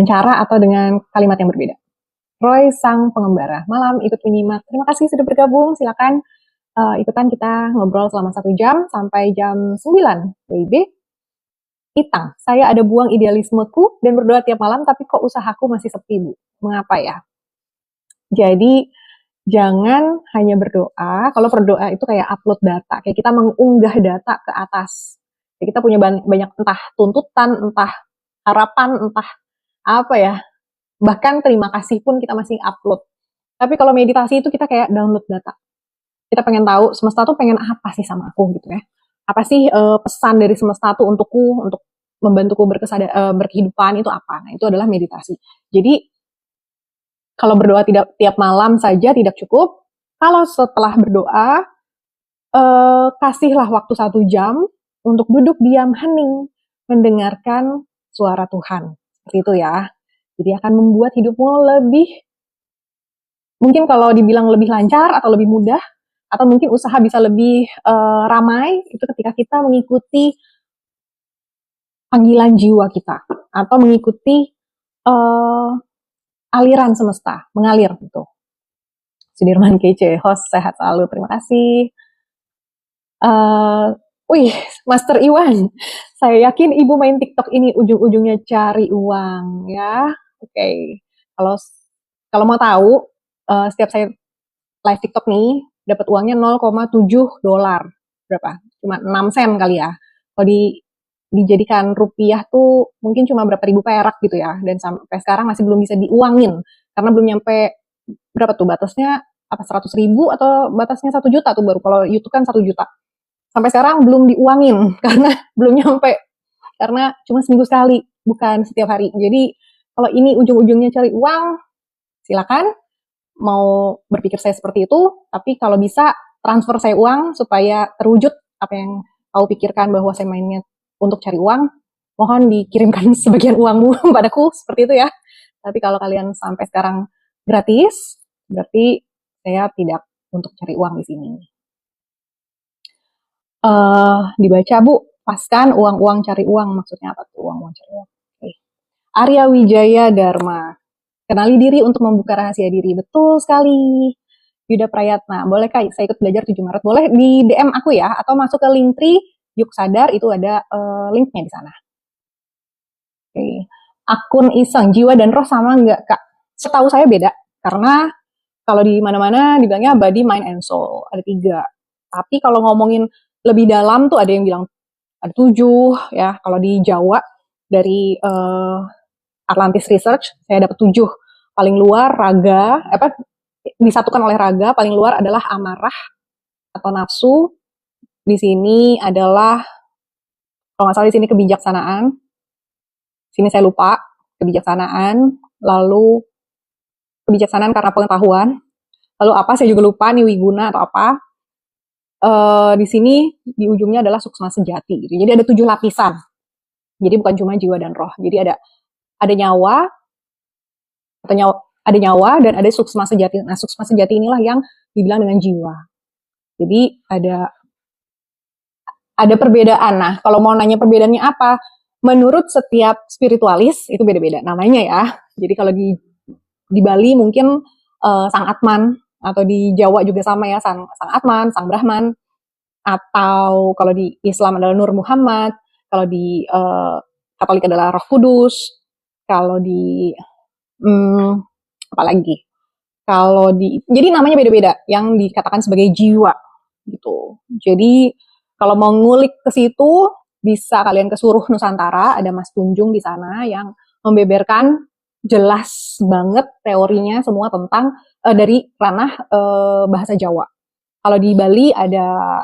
cara atau dengan kalimat yang berbeda. Roy sang pengembara, malam ikut menyimak. Terima kasih sudah bergabung. Silakan ikutan kita ngobrol selama 1 jam sampai jam 9 WIB. Itang, saya ada buang idealismeku dan berdoa tiap malam, tapi kok usahaku masih sepi, Bu. Mengapa ya? Jadi jangan hanya berdoa. Kalau berdoa itu kayak upload data, kayak kita mengunggah data ke atas. Jadi kita punya banyak entah tuntutan, entah harapan, entah apa ya. Bahkan terima kasih pun kita masih upload. Tapi kalau meditasi itu kita kayak download data. Kita pengen tahu semesta tuh pengen apa sih sama aku gitu ya. Apa sih pesan dari semesta tuh untukku, untuk membantuku berkehidupan itu apa? Nah, itu adalah meditasi. Jadi kalau berdoa tidak tiap malam saja tidak cukup. Kalau setelah berdoa kasihlah waktu 1 jam untuk duduk diam hening mendengarkan suara Tuhan. Seperti itu ya. Jadi akan membuat hidupmu lebih Mungkin kalau dibilang lebih lancar atau lebih mudah, atau mungkin usaha bisa lebih ramai, itu ketika kita mengikuti panggilan jiwa kita, atau mengikuti uh, aliran semesta, mengalir gitu. Sudirman kece, host sehat selalu, terima kasih. Wih, Master Iwan, saya yakin Ibu main TikTok ini ujung-ujungnya cari uang ya. Oke, kalau kalau mau tahu, setiap saya live TikTok nih dapat uangnya 0,7 dolar. Berapa? Cuma 6 sen kali ya. Kalau dijadikan rupiah tuh mungkin cuma berapa ribu perak gitu ya. Dan sampai sekarang masih belum bisa diuangin karena belum nyampe berapa tuh batasnya, apa 100.000 atau batasnya 1 juta tuh baru. Kalau YouTube kan 1 juta. Sampai sekarang belum diuangin karena belum nyampe, karena cuma seminggu sekali, bukan setiap hari. Jadi kalau ini ujung-ujungnya cari uang, silakan mau berpikir saya seperti itu, tapi kalau bisa transfer saya uang supaya terwujud apa yang kau pikirkan bahwa saya mainnya untuk cari uang, mohon dikirimkan sebagian uangmu padaku, seperti itu ya. Tapi kalau kalian sampai sekarang gratis, berarti saya tidak untuk cari uang di sini. Dibaca Bu, paskan uang-uang cari uang, maksudnya apa tuh uang-uang cari uang? Okay. Arya Wijaya Dharma, kenali diri untuk membuka rahasia diri, betul sekali. Yuda Prayatna, boleh Kak saya ikut belajar 7 Maret? Boleh di DM aku ya, atau masuk ke Linktree Yuk Sadar, itu ada linknya di sana. Oke. Okay. Akun iseng, jiwa dan roh sama nggak Kak? Setahu saya beda, karena kalau di mana-mana dibilangnya body, mind, and soul, ada 3. Tapi kalau ngomongin lebih dalam tuh ada yang bilang ada 7 ya. Kalau di Jawa dari Atlantis Research saya dapat 7. Paling luar raga, disatukan oleh raga, paling luar adalah amarah atau nafsu. Di sini adalah, kalau nggak salah di sini kebijaksanaan. Sini saya lupa, kebijaksanaan, lalu kebijaksanaan karena pengetahuan. Lalu apa saya juga lupa nih, wiguna atau apa. Di sini di ujungnya adalah suksma sejati gitu. Jadi ada 7 lapisan. Jadi bukan cuma jiwa dan roh. Jadi ada nyawa, atau ada nyawa dan ada suksma sejati. Nah, suksma sejati inilah yang dibilang dengan jiwa. Jadi ada perbedaan. Nah, kalau mau nanya perbedaannya apa, menurut setiap spiritualis itu beda-beda namanya ya. Jadi kalau di Bali mungkin Sang Atman, atau di Jawa juga sama ya, Sang Atman, Sang Brahman, atau kalau di Islam adalah Nur Muhammad, kalau di Katolik adalah Roh Kudus, kalau di apa lagi? Kalau jadi namanya beda-beda yang dikatakan sebagai jiwa gitu. Jadi kalau mau ngulik ke situ bisa kalian ke Suruh Nusantara, ada Mas Tunjung di sana yang membeberkan jelas banget teorinya semua tentang dari ranah bahasa Jawa. Kalau di Bali ada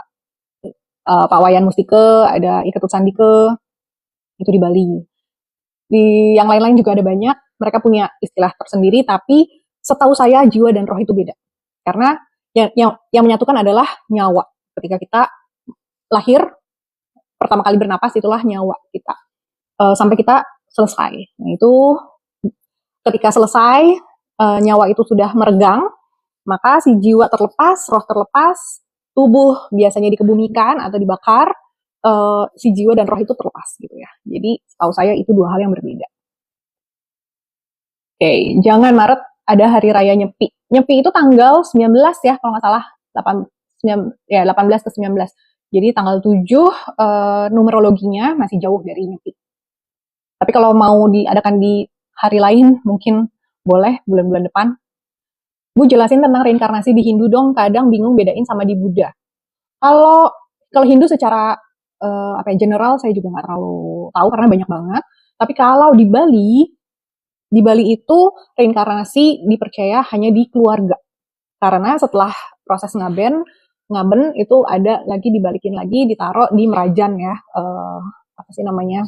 Pak Wayan Mustike, ada Iketut Sandike, itu di Bali. Di yang lain-lain juga ada banyak, mereka punya istilah tersendiri, tapi setahu saya jiwa dan roh itu beda. Karena yang menyatukan adalah nyawa. Ketika kita lahir, pertama kali bernapas itulah nyawa kita. Sampai kita selesai. Nah itu ketika selesai, nyawa itu sudah meregang, maka si jiwa terlepas, roh terlepas, tubuh biasanya dikebumikan atau dibakar, si jiwa dan roh itu terlepas gitu ya. Jadi setahu saya itu 2 hal yang berbeda. Oke, jangan Maret ada hari raya Nyepi. Nyepi itu tanggal 19 ya kalau nggak salah, 18 ke 19. Jadi tanggal 7 numerologinya masih jauh dari Nyepi. Tapi kalau mau diadakan di hari lain mungkin boleh bulan-bulan depan. Bu jelasin tentang reinkarnasi di Hindu dong, kadang bingung bedain sama di Buddha. Kalau Hindu secara general saya juga nggak terlalu tahu karena banyak banget. Tapi kalau di Bali itu reinkarnasi dipercaya hanya di keluarga. Karena setelah proses ngaben itu ada lagi dibalikin lagi, ditaruh di merajan ya. Apa sih namanya?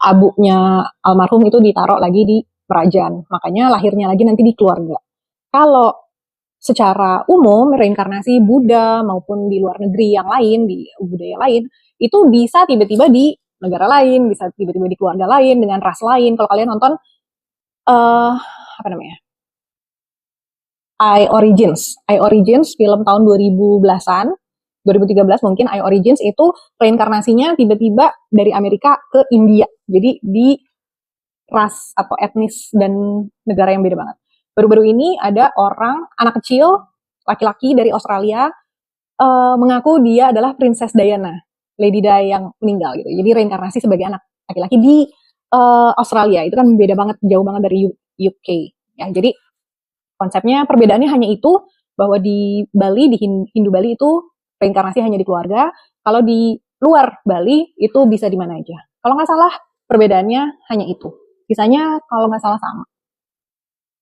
Abunya almarhum itu ditaruh lagi di merajan. Makanya lahirnya lagi nanti di keluarga. Kalau secara umum reinkarnasi Buddha maupun di luar negeri yang lain, di budaya lain, itu bisa tiba-tiba di negara lain, bisa tiba-tiba di keluarga lain dengan ras lain. Kalau kalian nonton apa namanya? I Origins film tahun 2010-an, 2013 mungkin. I Origins itu reinkarnasinya tiba-tiba dari Amerika ke India. Jadi di ras atau etnis dan negara yang beda banget. Baru-baru ini ada anak kecil, laki-laki dari Australia, mengaku dia adalah Princess Diana, Lady Di yang meninggal gitu. Jadi reinkarnasi sebagai anak laki-laki di Australia. Itu kan beda banget, jauh banget dari UK. Ya, jadi konsepnya perbedaannya hanya itu, bahwa di Bali, di Hindu Bali itu reinkarnasi hanya di keluarga. Kalau di luar Bali itu bisa di mana aja. Kalau nggak salah perbedaannya hanya itu. Sisanya kalau nggak salah sama.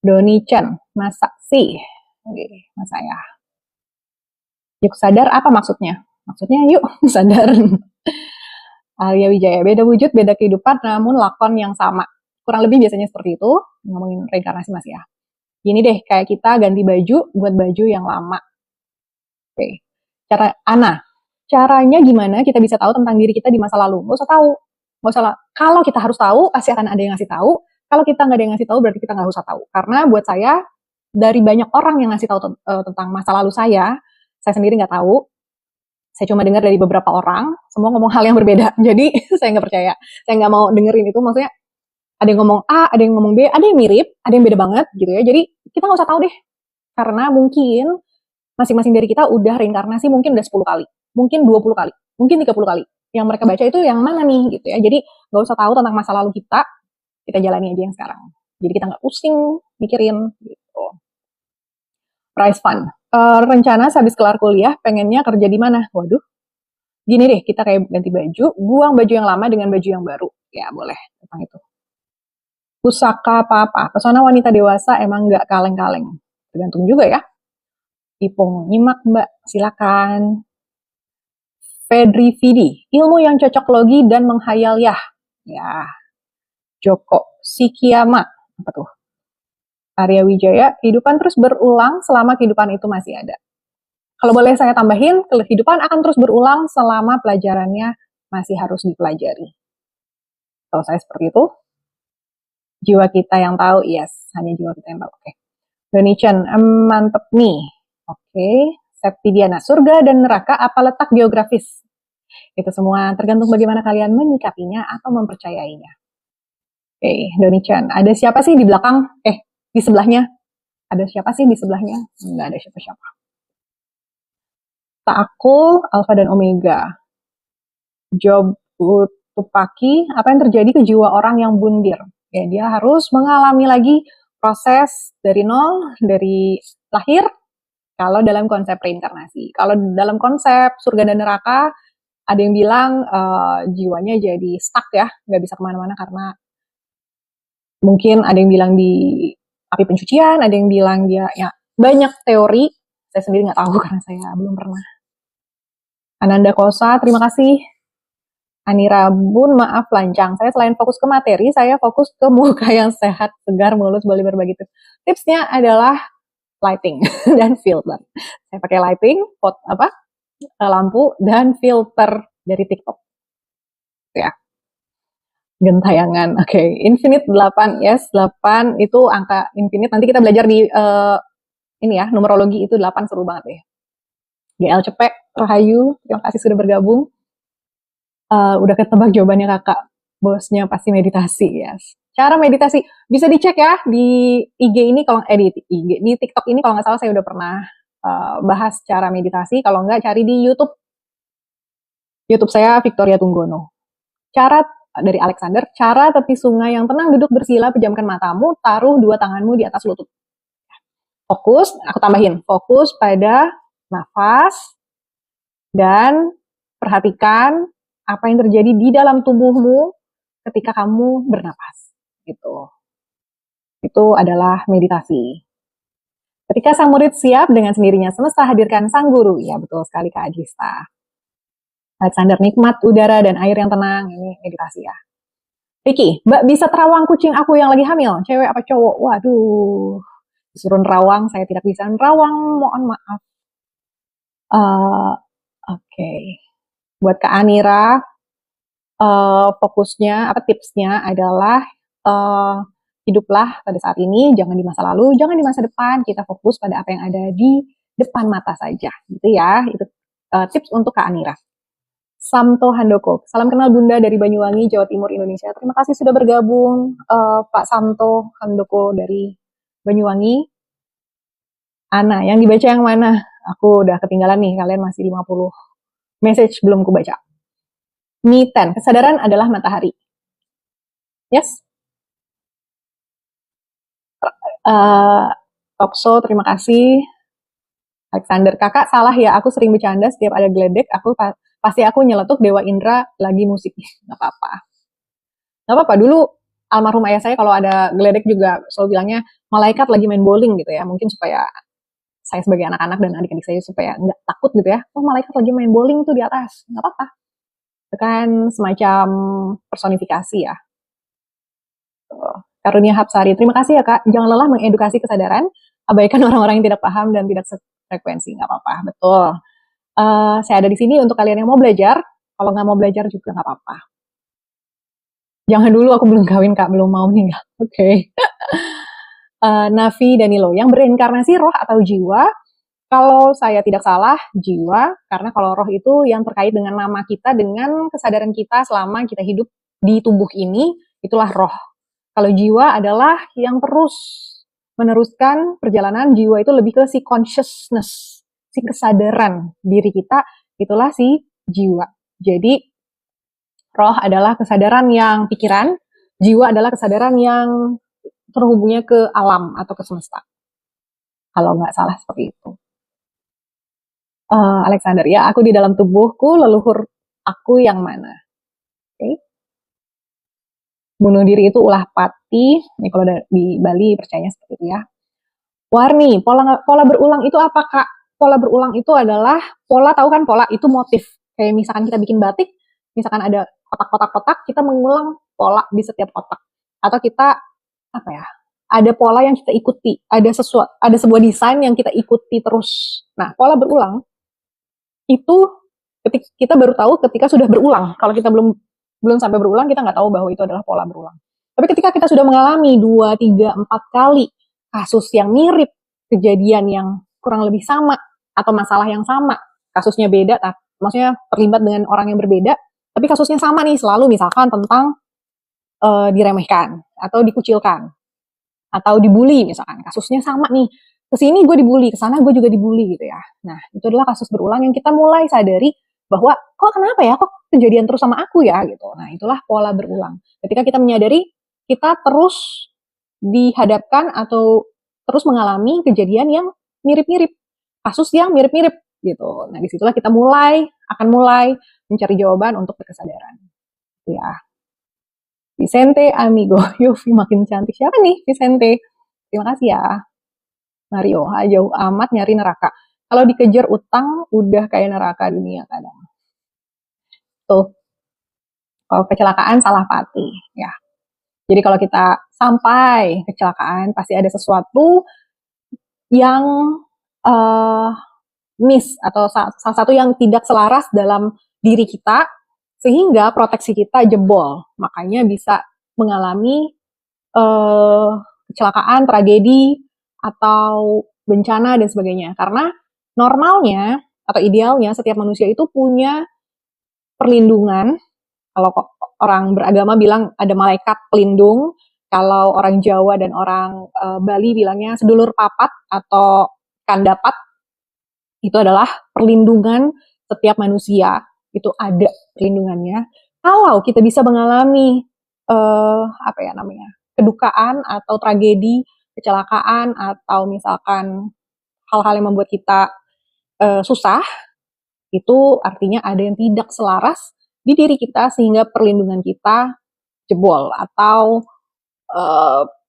Doni Chan, masa sih? Oke, masa ya. Yuk sadar apa maksudnya? Maksudnya yuk sadar. Arya Wijaya, beda wujud, beda kehidupan, namun lakon yang sama. Kurang lebih biasanya seperti itu, ngomongin reinkarnasi Mas ya. Gini deh, kayak kita ganti baju buat baju yang lama. Oke. Caranya gimana kita bisa tahu tentang diri kita di masa lalu? Nggak usah tahu. Nggak usah. Kalau kita harus tahu, pasti akan ada yang ngasih tahu. Kalau kita nggak ada yang ngasih tahu, berarti kita nggak usah tahu. Karena buat saya, dari banyak orang yang ngasih tahu tentang masa lalu saya sendiri nggak tahu. Saya cuma dengar dari beberapa orang, semua ngomong hal yang berbeda. Jadi saya nggak percaya. Saya nggak mau dengerin itu. Maksudnya ada yang ngomong A, ada yang ngomong B, ada yang mirip, ada yang beda banget gitu ya. Jadi kita nggak usah tahu deh. Karena mungkin masing-masing dari kita udah reinkarnasi mungkin udah 10 kali, mungkin 20 kali, mungkin 30 kali. Yang mereka baca itu yang mana nih gitu ya. Jadi nggak usah tahu tentang masa lalu kita jalani aja yang sekarang. Jadi kita nggak pusing mikirin gitu. Prize fund. Rencana habis kelar kuliah pengennya kerja di mana? Waduh. Gini deh, kita kayak ganti baju, buang baju yang lama dengan baju yang baru. Ya boleh tentang itu. Pusaka apa-apa. Pesona wanita dewasa emang nggak kaleng-kaleng. Tergantung juga ya. Ipung nyimak Mbak, silakan. Fedri Vidi, ilmu yang cocok logi dan menghayal ya. Ya. Joko Sikiyama, apa tuh? Arya Wijaya, kehidupan terus berulang selama kehidupan itu masih ada. Kalau boleh saya tambahin, kehidupan akan terus berulang selama pelajarannya masih harus dipelajari. Kalau saya seperti itu, jiwa kita yang tahu, yes, hanya jiwa kita yang tahu. Oke. Donation, mantep nih. Oke. Septidiana, surga dan neraka apa letak geografis? Itu semua tergantung bagaimana kalian menyikapinya atau mempercayainya. Oke, Doni Chan. Ada siapa sih di belakang? Di sebelahnya? Ada siapa sih di sebelahnya? Nggak ada siapa-siapa. Ta'akul, Alpha dan Omega. Job Tupaki, apa yang terjadi ke jiwa orang yang bundir? Ya, dia harus mengalami lagi proses dari nol, dari lahir, kalau dalam konsep reinkarnasi. Kalau dalam konsep surga dan neraka, ada yang bilang jiwanya jadi stuck ya, nggak bisa kemana-mana karena mungkin ada yang bilang di api pencucian, ada yang bilang dia ya banyak teori. Saya sendiri nggak tahu karena saya belum pernah. Ananda Kosa, terima kasih. Anira Bun, maaf lancang. Saya selain fokus ke materi, saya fokus ke muka yang sehat, segar, mulus, boleh berbagi tips. Tipsnya adalah lighting dan filter. Saya pakai lighting, lampu dan filter dari TikTok. Ya. Gentayangan. Oke, infinite 8. Yes, 8 itu angka infinite. Nanti kita belajar di ini ya, numerologi itu 8 seru banget ya. GL Cepek, Rahayu, terima kasih sudah bergabung. Udah ketebak jawabannya kakak. Bosnya pasti meditasi, yes. Cara meditasi bisa dicek ya di IG ini kalau di TikTok ini kalau nggak salah saya udah pernah bahas cara meditasi. Kalau nggak cari di YouTube. YouTube saya Victoria Tunggono. Cara dari Alexander, cara tepi sungai yang tenang, duduk bersila, pejamkan matamu, taruh dua tanganmu di atas lutut. Fokus, aku tambahin, fokus pada nafas dan perhatikan apa yang terjadi di dalam tubuhmu ketika kamu bernapas. Gitu. Itu adalah meditasi. Ketika sang murid siap, dengan sendirinya semesta hadirkan sang guru. Ya betul sekali Kak Adista. Alexander, nikmat udara dan air yang tenang, ini meditasi ya. Ricky, Mbak bisa terawang kucing aku yang lagi hamil, cewek apa cowok? Waduh, disuruh nerawang, saya tidak bisa nerawang, mohon maaf. Oke. Buat Kak Anira, fokusnya, tipsnya adalah hiduplah pada saat ini, jangan di masa lalu, jangan di masa depan, kita fokus pada apa yang ada di depan mata saja, gitu ya. Itu tips untuk Kak Anira. Samto Handoko, salam kenal Bunda dari Banyuwangi, Jawa Timur, Indonesia. Terima kasih sudah bergabung, Pak Samto Handoko dari Banyuwangi. Ana, yang dibaca yang mana? Aku udah ketinggalan nih, kalian masih 50 message belum kubaca. Miten, kesadaran adalah matahari. Yes? Tokso, terima kasih. Alexander, kakak salah ya, aku sering bercanda setiap ada geledek, pasti aku nyeletuk Dewa Indra lagi musik. Gak apa-apa. Gak apa-apa, dulu almarhum ayah saya kalau ada geledek juga selalu bilangnya malaikat lagi main bowling gitu ya, mungkin supaya saya sebagai anak-anak dan adik-adik saya supaya nggak takut gitu ya, oh malaikat lagi main bowling tuh di atas, nggak apa-apa. Itu kan semacam personifikasi ya. Karunia Hapsari, terima kasih ya Kak, jangan lelah mengedukasi kesadaran, abaikan orang-orang yang tidak paham dan tidak sefrekuensi, nggak apa-apa, betul. Saya ada di sini untuk kalian yang mau belajar, kalau nggak mau belajar juga nggak apa-apa. Jangan dulu, aku belum kawin Kak, belum mau meninggal. Oke. Okay. Navi Danilo, yang berinkarnasi roh atau jiwa, kalau saya tidak salah, jiwa, karena kalau roh itu yang terkait dengan nama kita, dengan kesadaran kita selama kita hidup di tubuh ini, itulah roh. Kalau jiwa adalah yang terus meneruskan perjalanan, jiwa itu lebih ke si consciousness, si kesadaran diri kita, itulah si jiwa. Jadi, roh adalah kesadaran yang pikiran, jiwa adalah kesadaran yang terhubungnya ke alam atau ke semesta. Kalau nggak salah seperti itu. Alexander, ya aku di dalam tubuhku, leluhur aku yang mana? Oke. Okay. Bunuh diri itu ulah pati, ini kalau di Bali percayanya seperti itu ya. Warni, pola berulang itu apa Kak? Pola berulang itu adalah, pola tahu kan pola itu motif. Kayak misalkan kita bikin batik, misalkan ada kotak-kotak-kotak, kita mengulang pola di setiap kotak. Atau kita, apa ya, ada pola yang kita ikuti, ada sebuah desain yang kita ikuti terus. Nah, pola berulang, itu kita baru tahu ketika sudah berulang. Kalau kita belum sampai berulang, kita nggak tahu bahwa itu adalah pola berulang. Tapi ketika kita sudah mengalami 2, 3, 4 kali kasus yang mirip, kejadian yang kurang lebih sama, atau masalah yang sama, kasusnya beda, maksudnya terlibat dengan orang yang berbeda, tapi kasusnya sama nih, selalu misalkan tentang diremehkan, atau dikucilkan, atau dibully misalkan, kasusnya sama nih, kesini gue dibully, kesana gue juga dibully gitu ya. Nah, itu adalah kasus berulang yang kita mulai sadari bahwa kok kenapa ya, kok kejadian terus sama aku ya gitu. Nah, itulah pola berulang. Ketika kita menyadari kita terus dihadapkan atau terus mengalami kejadian yang mirip-mirip, kasus yang mirip-mirip gitu. Nah, disitulah kita akan mulai mencari jawaban untuk berkesadaran. Ya. Vicente Amigo, Yofi makin cantik. Siapa nih Vicente? Terima kasih ya. Mario, jauh amat nyari neraka. Kalau dikejar utang, udah kayak neraka dunia kadang. Tuh, kalau kecelakaan salah pati, ya. Jadi kalau kita sampai kecelakaan, pasti ada sesuatu yang miss atau salah satu yang tidak selaras dalam diri kita, sehingga proteksi kita jebol. Makanya bisa mengalami kecelakaan, tragedi, atau bencana dan sebagainya. Karena normalnya atau idealnya setiap manusia itu punya perlindungan. Kalau orang beragama bilang ada malaikat pelindung, kalau orang Jawa dan orang Bali bilangnya sedulur papat atau kandapat, itu adalah perlindungan setiap manusia, itu ada perlindungannya. Kalau kita bisa mengalami kedukaan atau tragedi, kecelakaan, atau misalkan hal-hal yang membuat kita susah, itu artinya ada yang tidak selaras di diri kita sehingga perlindungan kita jebol atau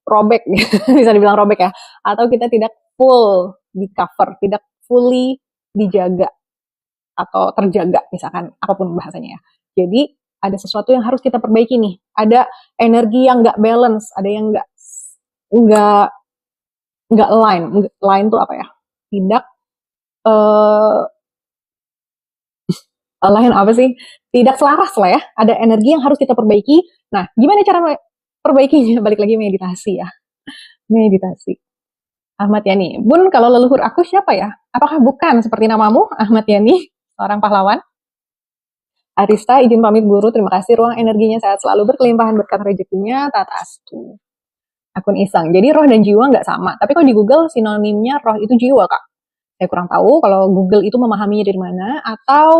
robek, bisa dibilang robek ya, atau kita tidak full di cover, tidak fully dijaga atau terjaga, misalkan apapun bahasanya ya. Jadi ada sesuatu yang harus kita perbaiki nih, ada energi yang nggak balance, ada yang nggak line tuh apa ya, tidak lain apa sih? Tidak selaras lah ya. Ada energi yang harus kita perbaiki. Nah, gimana cara perbaikinya. Balik lagi meditasi ya. Meditasi. Ahmad Yani. Bun, kalau leluhur aku siapa ya? Apakah bukan seperti namamu, Ahmad Yani, seorang pahlawan? Arista, izin pamit guru. Terima kasih. Ruang energinya sehat selalu, berkelimpahan berkat rezekinya. Tatastu. Akun iseng. Jadi roh dan jiwa nggak sama. Tapi kalau di Google sinonimnya roh itu jiwa, Kak. Saya kurang tahu kalau Google itu memahaminya dari mana atau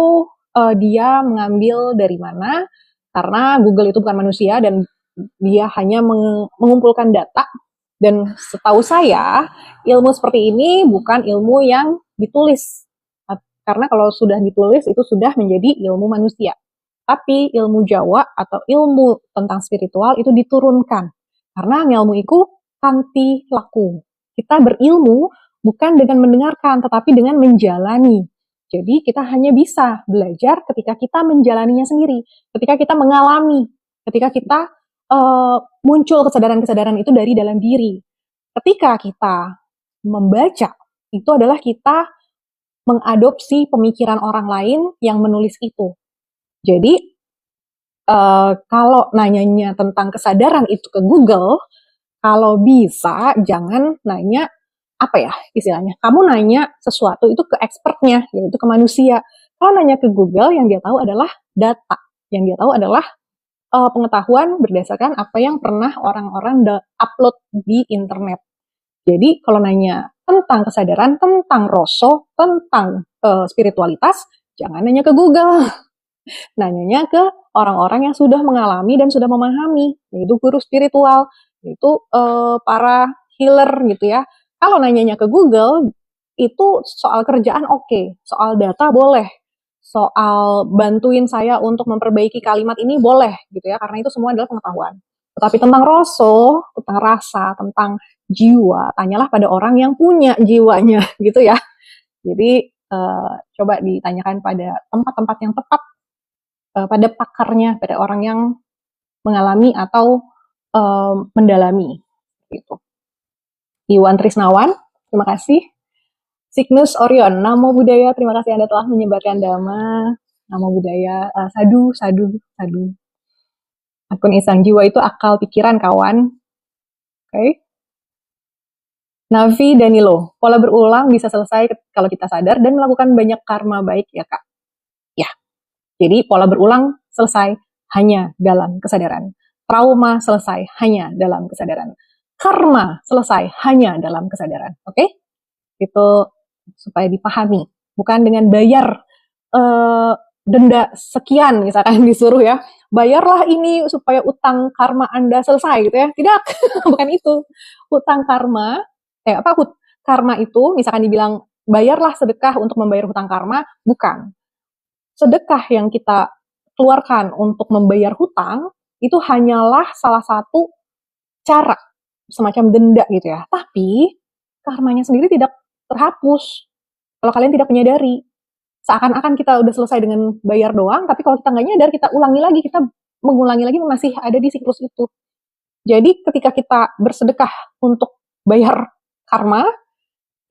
dia mengambil dari mana, karena Google itu bukan manusia dan dia hanya mengumpulkan data. Dan setahu saya ilmu seperti ini bukan ilmu yang ditulis, karena kalau sudah ditulis itu sudah menjadi ilmu manusia. Tapi ilmu Jawa atau ilmu tentang spiritual itu diturunkan, karena ilmu itu kanti laku. Kita berilmu bukan dengan mendengarkan, tetapi dengan menjalani. Jadi kita hanya bisa belajar ketika kita menjalaninya sendiri, ketika kita mengalami, ketika kita muncul kesadaran-kesadaran itu dari dalam diri. Ketika kita membaca, itu adalah kita mengadopsi pemikiran orang lain yang menulis itu. Jadi kalau nanyanya tentang kesadaran itu ke Google, kalau bisa jangan nanya apa ya istilahnya. Kamu nanya sesuatu itu ke expertnya, yaitu ke manusia. Kalau nanya ke Google, yang dia tahu adalah data. Yang dia tahu adalah pengetahuan berdasarkan apa yang pernah orang-orang upload di internet. Jadi kalau nanya tentang kesadaran, tentang rasa, tentang spiritualitas, jangan nanya ke Google. Nanyanya ke orang-orang yang sudah mengalami dan sudah memahami, yaitu guru spiritual, yaitu para healer gitu ya. Kalau nanyanya ke Google, itu soal kerjaan oke, soal data boleh, soal bantuin saya untuk memperbaiki kalimat ini boleh gitu ya, karena itu semua adalah pengetahuan. Tetapi tentang rasa, tentang rasa, tentang jiwa, tanyalah pada orang yang punya jiwanya gitu ya. Jadi coba ditanyakan pada tempat-tempat yang tepat, pada pakarnya, pada orang yang mengalami atau mendalami gitu. Iwan Trisnawan, terima kasih. Cygnus Orion, Namo Buddhaya, terima kasih Anda telah menyebarkan dhamma. Namo Buddhaya, sadu. Akun Isang, jiwa itu akal pikiran kawan. Oke. Navi Danilo, pola berulang bisa selesai kalau kita sadar dan melakukan banyak karma baik ya Kak. Ya, jadi pola berulang selesai hanya dalam kesadaran. Trauma selesai hanya dalam kesadaran. Karma selesai hanya dalam kesadaran. Oke? Itu supaya dipahami, bukan dengan bayar denda sekian misalkan disuruh ya, bayarlah ini supaya utang karma Anda selesai gitu ya. Tidak, bukan itu. Utang karma, karma itu misalkan dibilang bayarlah sedekah untuk membayar hutang karma, bukan. Sedekah yang kita keluarkan untuk membayar hutang itu hanyalah salah satu cara, semacam denda gitu ya. Tapi karmanya sendiri tidak terhapus kalau kalian tidak menyadari. Seakan-akan kita udah selesai dengan bayar doang, tapi kalau kita nggak nyadar, kita ulangi lagi, kita mengulangi lagi, masih ada di siklus itu. Jadi ketika kita bersedekah untuk bayar karma,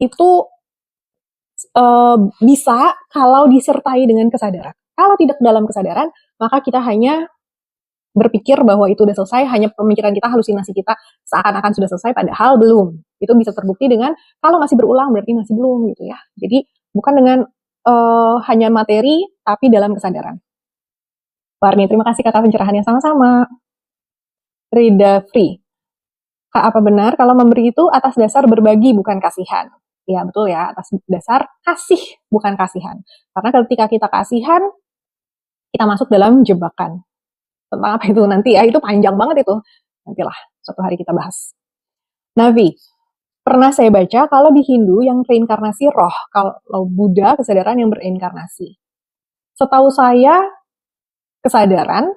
itu bisa kalau disertai dengan kesadaran. Kalau tidak dalam kesadaran, maka kita hanya berpikir bahwa itu udah selesai, hanya pemikiran kita, halusinasi kita seakan-akan sudah selesai, padahal belum. Itu bisa terbukti dengan kalau masih berulang berarti masih belum gitu ya. Jadi bukan dengan hanya materi, tapi dalam kesadaran. Warni, terima kasih kakak pencerahannya, sama-sama. Rida Free, Kak, apa benar kalau memberi itu atas dasar berbagi bukan kasihan? Ya betul ya, atas dasar kasih bukan kasihan. Karena ketika kita kasihan, kita masuk dalam jebakan. Tentang apa itu nanti ya, itu panjang banget itu. Nantilah suatu hari kita bahas. Navi, pernah saya baca kalau di Hindu yang reinkarnasi roh, kalau Buddha kesadaran yang bereinkarnasi. Setahu saya kesadaran,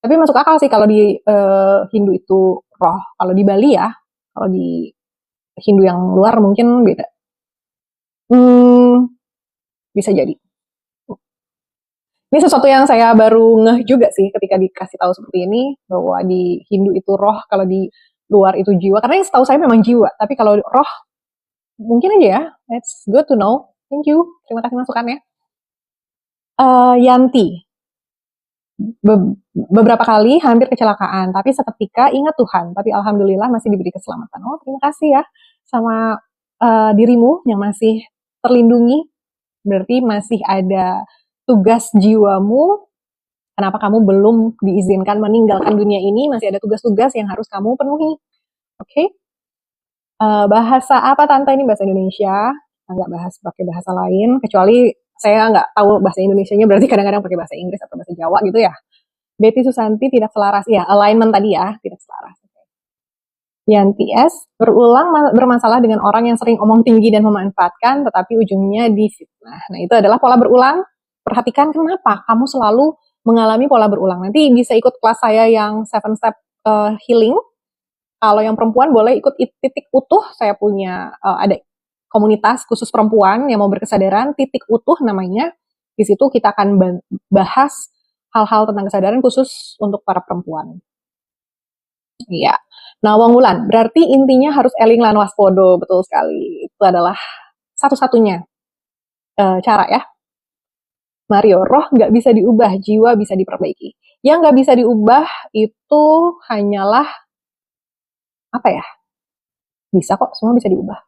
tapi masuk akal sih kalau di Hindu itu roh. Kalau di Bali ya, kalau di Hindu yang luar mungkin beda. Bisa jadi. Ini sesuatu yang saya baru ngeh juga sih ketika dikasih tahu seperti ini, bahwa di Hindu itu roh, kalau di luar itu jiwa. Karena yang setahu saya memang jiwa, tapi kalau roh mungkin aja ya. It's good to know. Thank you. Terima kasih masukannya. Yanti, beberapa kali hampir kecelakaan, tapi seketika ingat Tuhan, tapi alhamdulillah masih diberi keselamatan. Oh, terima kasih ya sama dirimu yang masih terlindungi, berarti masih ada tugas jiwamu. Kenapa kamu belum diizinkan meninggalkan dunia ini? Masih ada tugas-tugas yang harus kamu penuhi. Oke? Bahasa apa Tante? Ini bahasa Indonesia. Nggak bahas pakai bahasa lain, kecuali saya nggak tahu bahasa Indonesianya, berarti kadang-kadang pakai bahasa Inggris atau bahasa Jawa gitu ya. Betty Susanti tidak selaras. Ya, alignment tadi ya, tidak selaras. Yanti S. Berulang bermasalah dengan orang yang sering omong tinggi dan memanfaatkan, tetapi ujungnya difitnah. Nah, itu adalah pola berulang. Perhatikan kenapa kamu selalu mengalami pola berulang. Nanti bisa ikut kelas saya yang 7 step healing. Kalau yang perempuan boleh ikut titik utuh. Saya punya ada komunitas khusus perempuan yang mau berkesadaran, titik utuh namanya. Di situ kita akan bahas hal-hal tentang kesadaran khusus untuk para perempuan. Iya. Nah, Wong Wulan, berarti intinya harus eling lan waspodo, betul sekali. Itu adalah satu-satunya cara ya. Mario, roh nggak bisa diubah, jiwa bisa diperbaiki. Yang nggak bisa diubah itu hanyalah apa ya? Bisa kok, semua bisa diubah.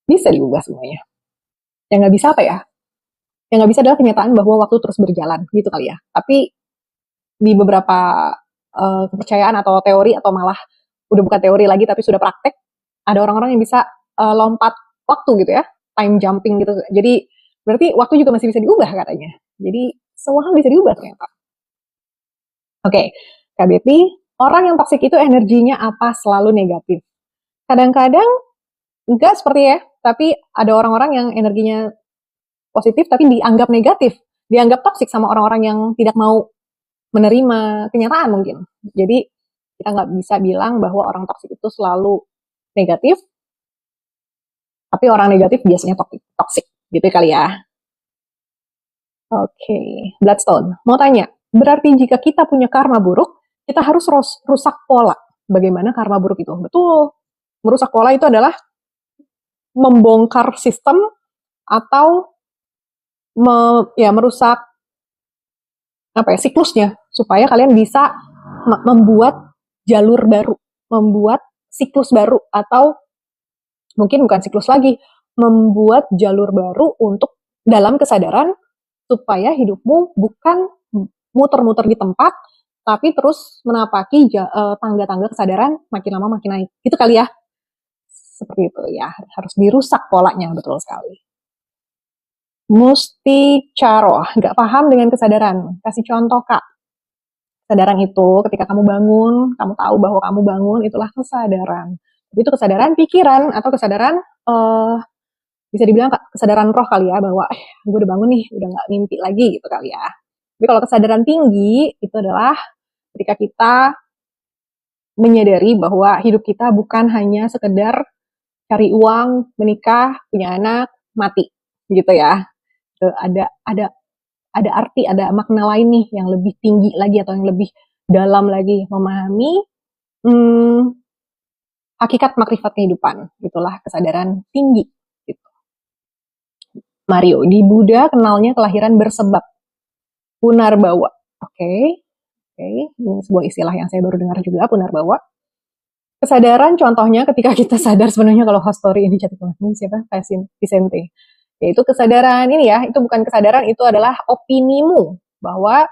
Bisa diubah semuanya. Yang nggak bisa apa ya? Yang nggak bisa adalah kenyataan bahwa waktu terus berjalan, gitu kali ya. Tapi di beberapa kepercayaan atau teori atau malah udah bukan teori lagi tapi sudah praktek, ada orang-orang yang bisa lompat waktu gitu ya, time jumping gitu. Jadi berarti waktu juga masih bisa diubah katanya. Jadi semua hal bisa diubah ternyata. Oke, Kak Betty, orang yang toksik itu energinya apa? Selalu negatif. Kadang-kadang enggak seperti ya, tapi ada orang-orang yang energinya positif tapi dianggap negatif, dianggap toksik sama orang-orang yang tidak mau menerima kenyataan mungkin. Jadi kita nggak bisa bilang bahwa orang toksik itu selalu negatif, tapi orang negatif biasanya toksik gitu kali ya. Oke, Bloodstone. Mau tanya, berarti jika kita punya karma buruk, kita harus rusak pola. Bagaimana karma buruk itu? Betul. Merusak pola itu adalah membongkar sistem atau merusak apa ya, siklusnya, supaya kalian bisa membuat jalur baru, membuat siklus baru, atau mungkin bukan siklus lagi, membuat jalur baru untuk dalam kesadaran, supaya hidupmu bukan muter-muter di tempat, tapi terus menapaki tangga-tangga kesadaran makin lama makin naik. Itu kali ya. Seperti itu ya, harus dirusak polanya, betul sekali. Musti Caro, nggak paham dengan kesadaran. Kasih contoh, Kak. Kesadaran itu ketika kamu bangun, kamu tahu bahwa kamu bangun, itulah kesadaran. Tapi itu kesadaran pikiran atau kesadaran bisa dibilang kesadaran roh kali ya, bahwa gue udah bangun nih, udah nggak mimpi lagi gitu kali ya. Tapi kalau kesadaran tinggi itu adalah ketika kita menyadari bahwa hidup kita bukan hanya sekedar cari uang, menikah, punya anak, mati gitu ya. Ada arti, ada makna lain nih yang lebih tinggi lagi atau yang lebih dalam lagi, memahami hakikat makrifat kehidupan. Itulah kesadaran tinggi gitu. Mario, di Buddha kenalnya kelahiran bersebab. Punarbawa. Oke. Ini sebuah istilah yang saya baru dengar juga, punarbawa. Kesadaran contohnya ketika kita sadar sebenarnya kalau host story ini cantik banget. Ini siapa? Vicente. Yaitu kesadaran ini ya, itu bukan kesadaran, itu adalah opinimu bahwa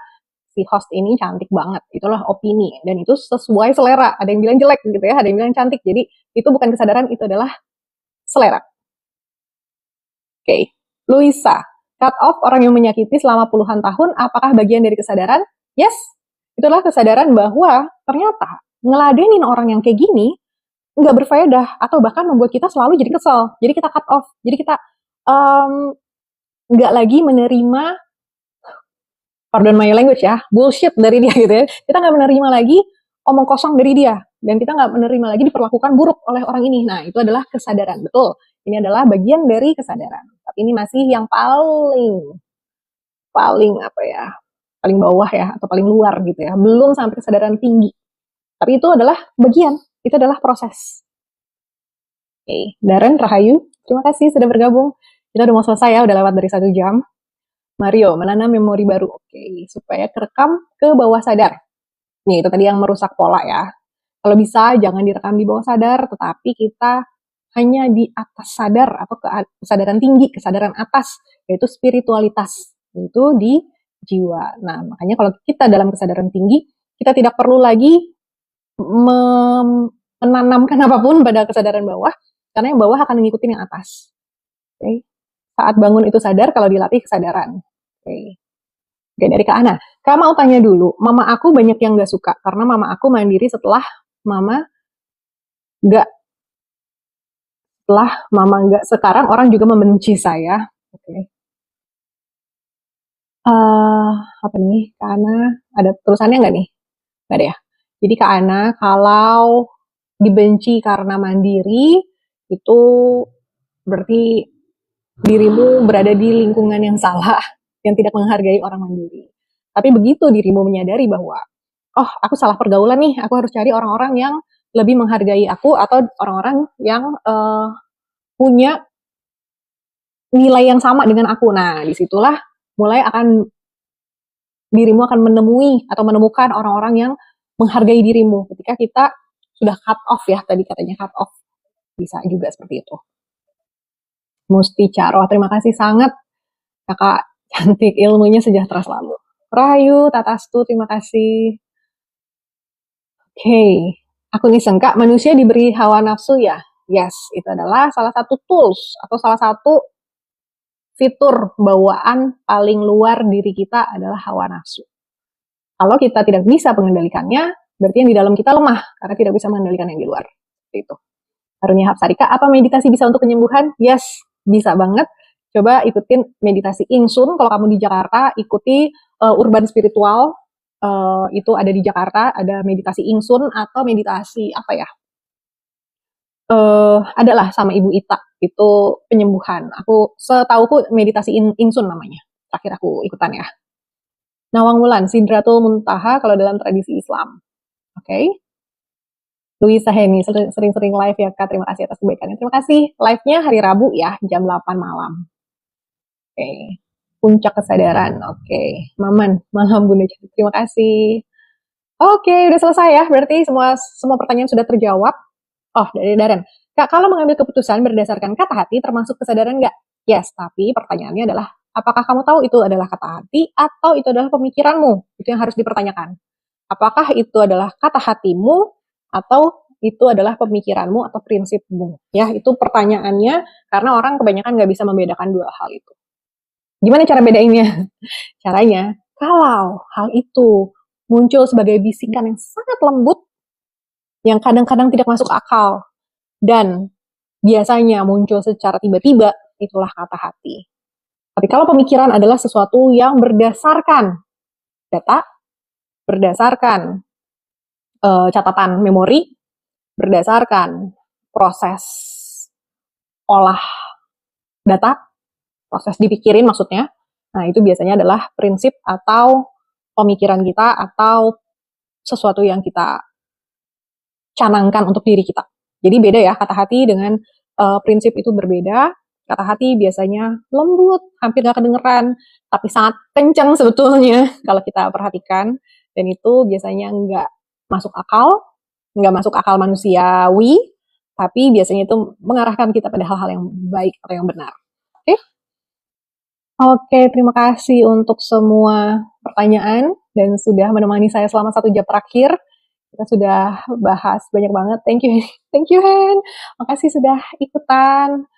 si host ini cantik banget. Itulah opini, dan itu sesuai selera. Ada yang bilang jelek gitu ya, ada yang bilang cantik. Jadi itu bukan kesadaran, itu adalah selera. Oke. Luisa, cut off orang yang menyakiti selama puluhan tahun, apakah bagian dari kesadaran? Yes, itulah kesadaran bahwa ternyata ngeladenin orang yang kayak gini nggak berfaedah, atau bahkan membuat kita selalu jadi kesel. Jadi kita cut off. Jadi kita nggak lagi menerima, pardon my language ya, bullshit dari dia gitu ya. Kita nggak menerima lagi omong kosong dari dia, dan kita nggak menerima lagi diperlakukan buruk oleh orang ini. Nah, itu adalah kesadaran, betul. Ini adalah bagian dari kesadaran. Tapi ini masih yang paling apa ya, paling bawah ya, atau paling luar gitu ya. Belum sampai kesadaran tinggi. Tapi itu adalah bagian, itu adalah proses. Oke, Darren, Rahayu, terima kasih sudah bergabung. Kita udah mau selesai ya, udah lewat dari 1 jam. Mario, menanam memori baru. Oke, supaya kerekam ke bawah sadar. Nih, itu tadi yang merusak pola ya. Kalau bisa, jangan direkam di bawah sadar, tetapi kita hanya di atas sadar atau kesadaran tinggi, kesadaran atas, yaitu spiritualitas, yaitu di jiwa. Nah, makanya kalau kita dalam kesadaran tinggi, kita tidak perlu lagi menanamkan apapun pada kesadaran bawah, karena yang bawah akan mengikuti yang atas. Oke. Saat bangun itu sadar, kalau dilatih kesadaran. Oke. Oke, dari Kak Ana. Kak mau tanya dulu, mama aku banyak yang gak suka, karena mama aku mandiri setelah mama gak sekarang orang juga membenci saya. Oke. Apa nih, Kak Ana? Ada tulisannya nggak nih? Nggak ada ya? Jadi Kak Ana, kalau dibenci karena mandiri, itu berarti dirimu berada di lingkungan yang salah, yang tidak menghargai orang mandiri. Tapi begitu dirimu menyadari bahwa, oh aku salah pergaulan nih, aku harus cari orang-orang yang lebih menghargai aku atau orang-orang yang punya nilai yang sama dengan aku. Nah, disitulah mulai dirimu akan menemui atau menemukan orang-orang yang menghargai dirimu. Ketika kita sudah cut off ya, tadi katanya cut off. Bisa juga seperti itu. Musti Caro, terima kasih sangat kakak cantik, ilmunya sejahtera selalu. Rahayu, Tatastu, terima kasih. Oke, aku nih sengkak, manusia diberi hawa nafsu ya? Yes, itu adalah salah satu tools atau salah satu fitur bawaan paling luar diri kita adalah hawa nafsu. Kalau kita tidak bisa mengendalikannya, berarti yang di dalam kita lemah karena tidak bisa mengendalikan yang di luar. Seperti itu. Karunia Hapsarika, apa meditasi bisa untuk penyembuhan? Yes, bisa banget. Coba ikutin meditasi Ingsun. Kalau kamu di Jakarta, ikuti Urban Spiritual. Itu ada di Jakarta, ada meditasi Ingsun atau meditasi apa ya? Adalah sama Ibu Ita, itu penyembuhan. Aku setauku meditasi Ingsun namanya. Terakhir aku ikutan ya. Nawang Wulan, Sidratul Muntaha kalau dalam tradisi Islam. Oke. Okay. Luisa Hemi, sering-sering live ya Kak, terima kasih atas kebaikannya. Terima kasih, live-nya hari Rabu ya, jam 8 malam. Oke, okay. Puncak kesadaran, oke. Okay. Maman, malam Bunda Cantik, terima kasih. Oke, okay, udah selesai ya, berarti semua pertanyaan sudah terjawab. Oh, dari Darren. Kak, kalau mengambil keputusan berdasarkan kata hati, termasuk kesadaran nggak? Yes, tapi pertanyaannya adalah, apakah kamu tahu itu adalah kata hati atau itu adalah pemikiranmu? Itu yang harus dipertanyakan. Apakah itu adalah kata hatimu atau itu adalah pemikiranmu atau prinsipmu? Ya, itu pertanyaannya karena orang kebanyakan nggak bisa membedakan dua hal itu. Gimana cara bedainnya? Caranya, kalau hal itu muncul sebagai bisikan yang sangat lembut, yang kadang-kadang tidak masuk akal, dan biasanya muncul secara tiba-tiba, itulah kata hati. Tapi kalau pemikiran adalah sesuatu yang berdasarkan data, berdasarkan catatan memori, berdasarkan proses olah data, proses dipikirin maksudnya. Nah, itu biasanya adalah prinsip atau pemikiran kita atau sesuatu yang kita canangkan untuk diri kita. Jadi beda ya, kata hati dengan prinsip itu berbeda. Kata hati biasanya lembut, hampir gak kedengeran, tapi sangat kencang sebetulnya kalau kita perhatikan. Dan itu biasanya nggak masuk akal manusiawi, tapi biasanya itu mengarahkan kita pada hal-hal yang baik atau yang benar. Oke? Oke, terima kasih untuk semua pertanyaan dan sudah menemani saya selama 1 jam terakhir. Kita sudah bahas banyak banget. Thank you Hen. Makasih sudah ikutan.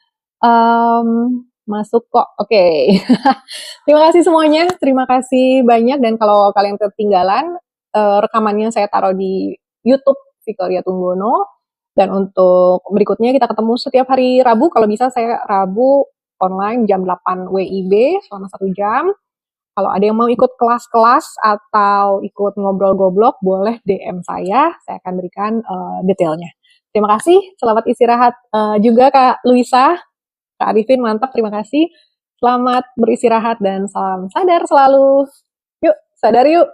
Masuk kok. Oke. Terima kasih semuanya. Terima kasih banyak. Dan kalau kalian ketinggalan, rekamannya saya taruh di YouTube Victoria Tunggono. Dan untuk berikutnya kita ketemu setiap hari Rabu. Kalau bisa saya Rabu online jam 8 WIB selama 1 jam. Kalau ada yang mau ikut kelas-kelas atau ikut ngobrol-goblok, boleh DM saya akan berikan detailnya. Terima kasih, selamat istirahat juga Kak Luisa, Kak Arifin, mantap, terima kasih. Selamat beristirahat dan salam sadar selalu. Yuk, sadar yuk.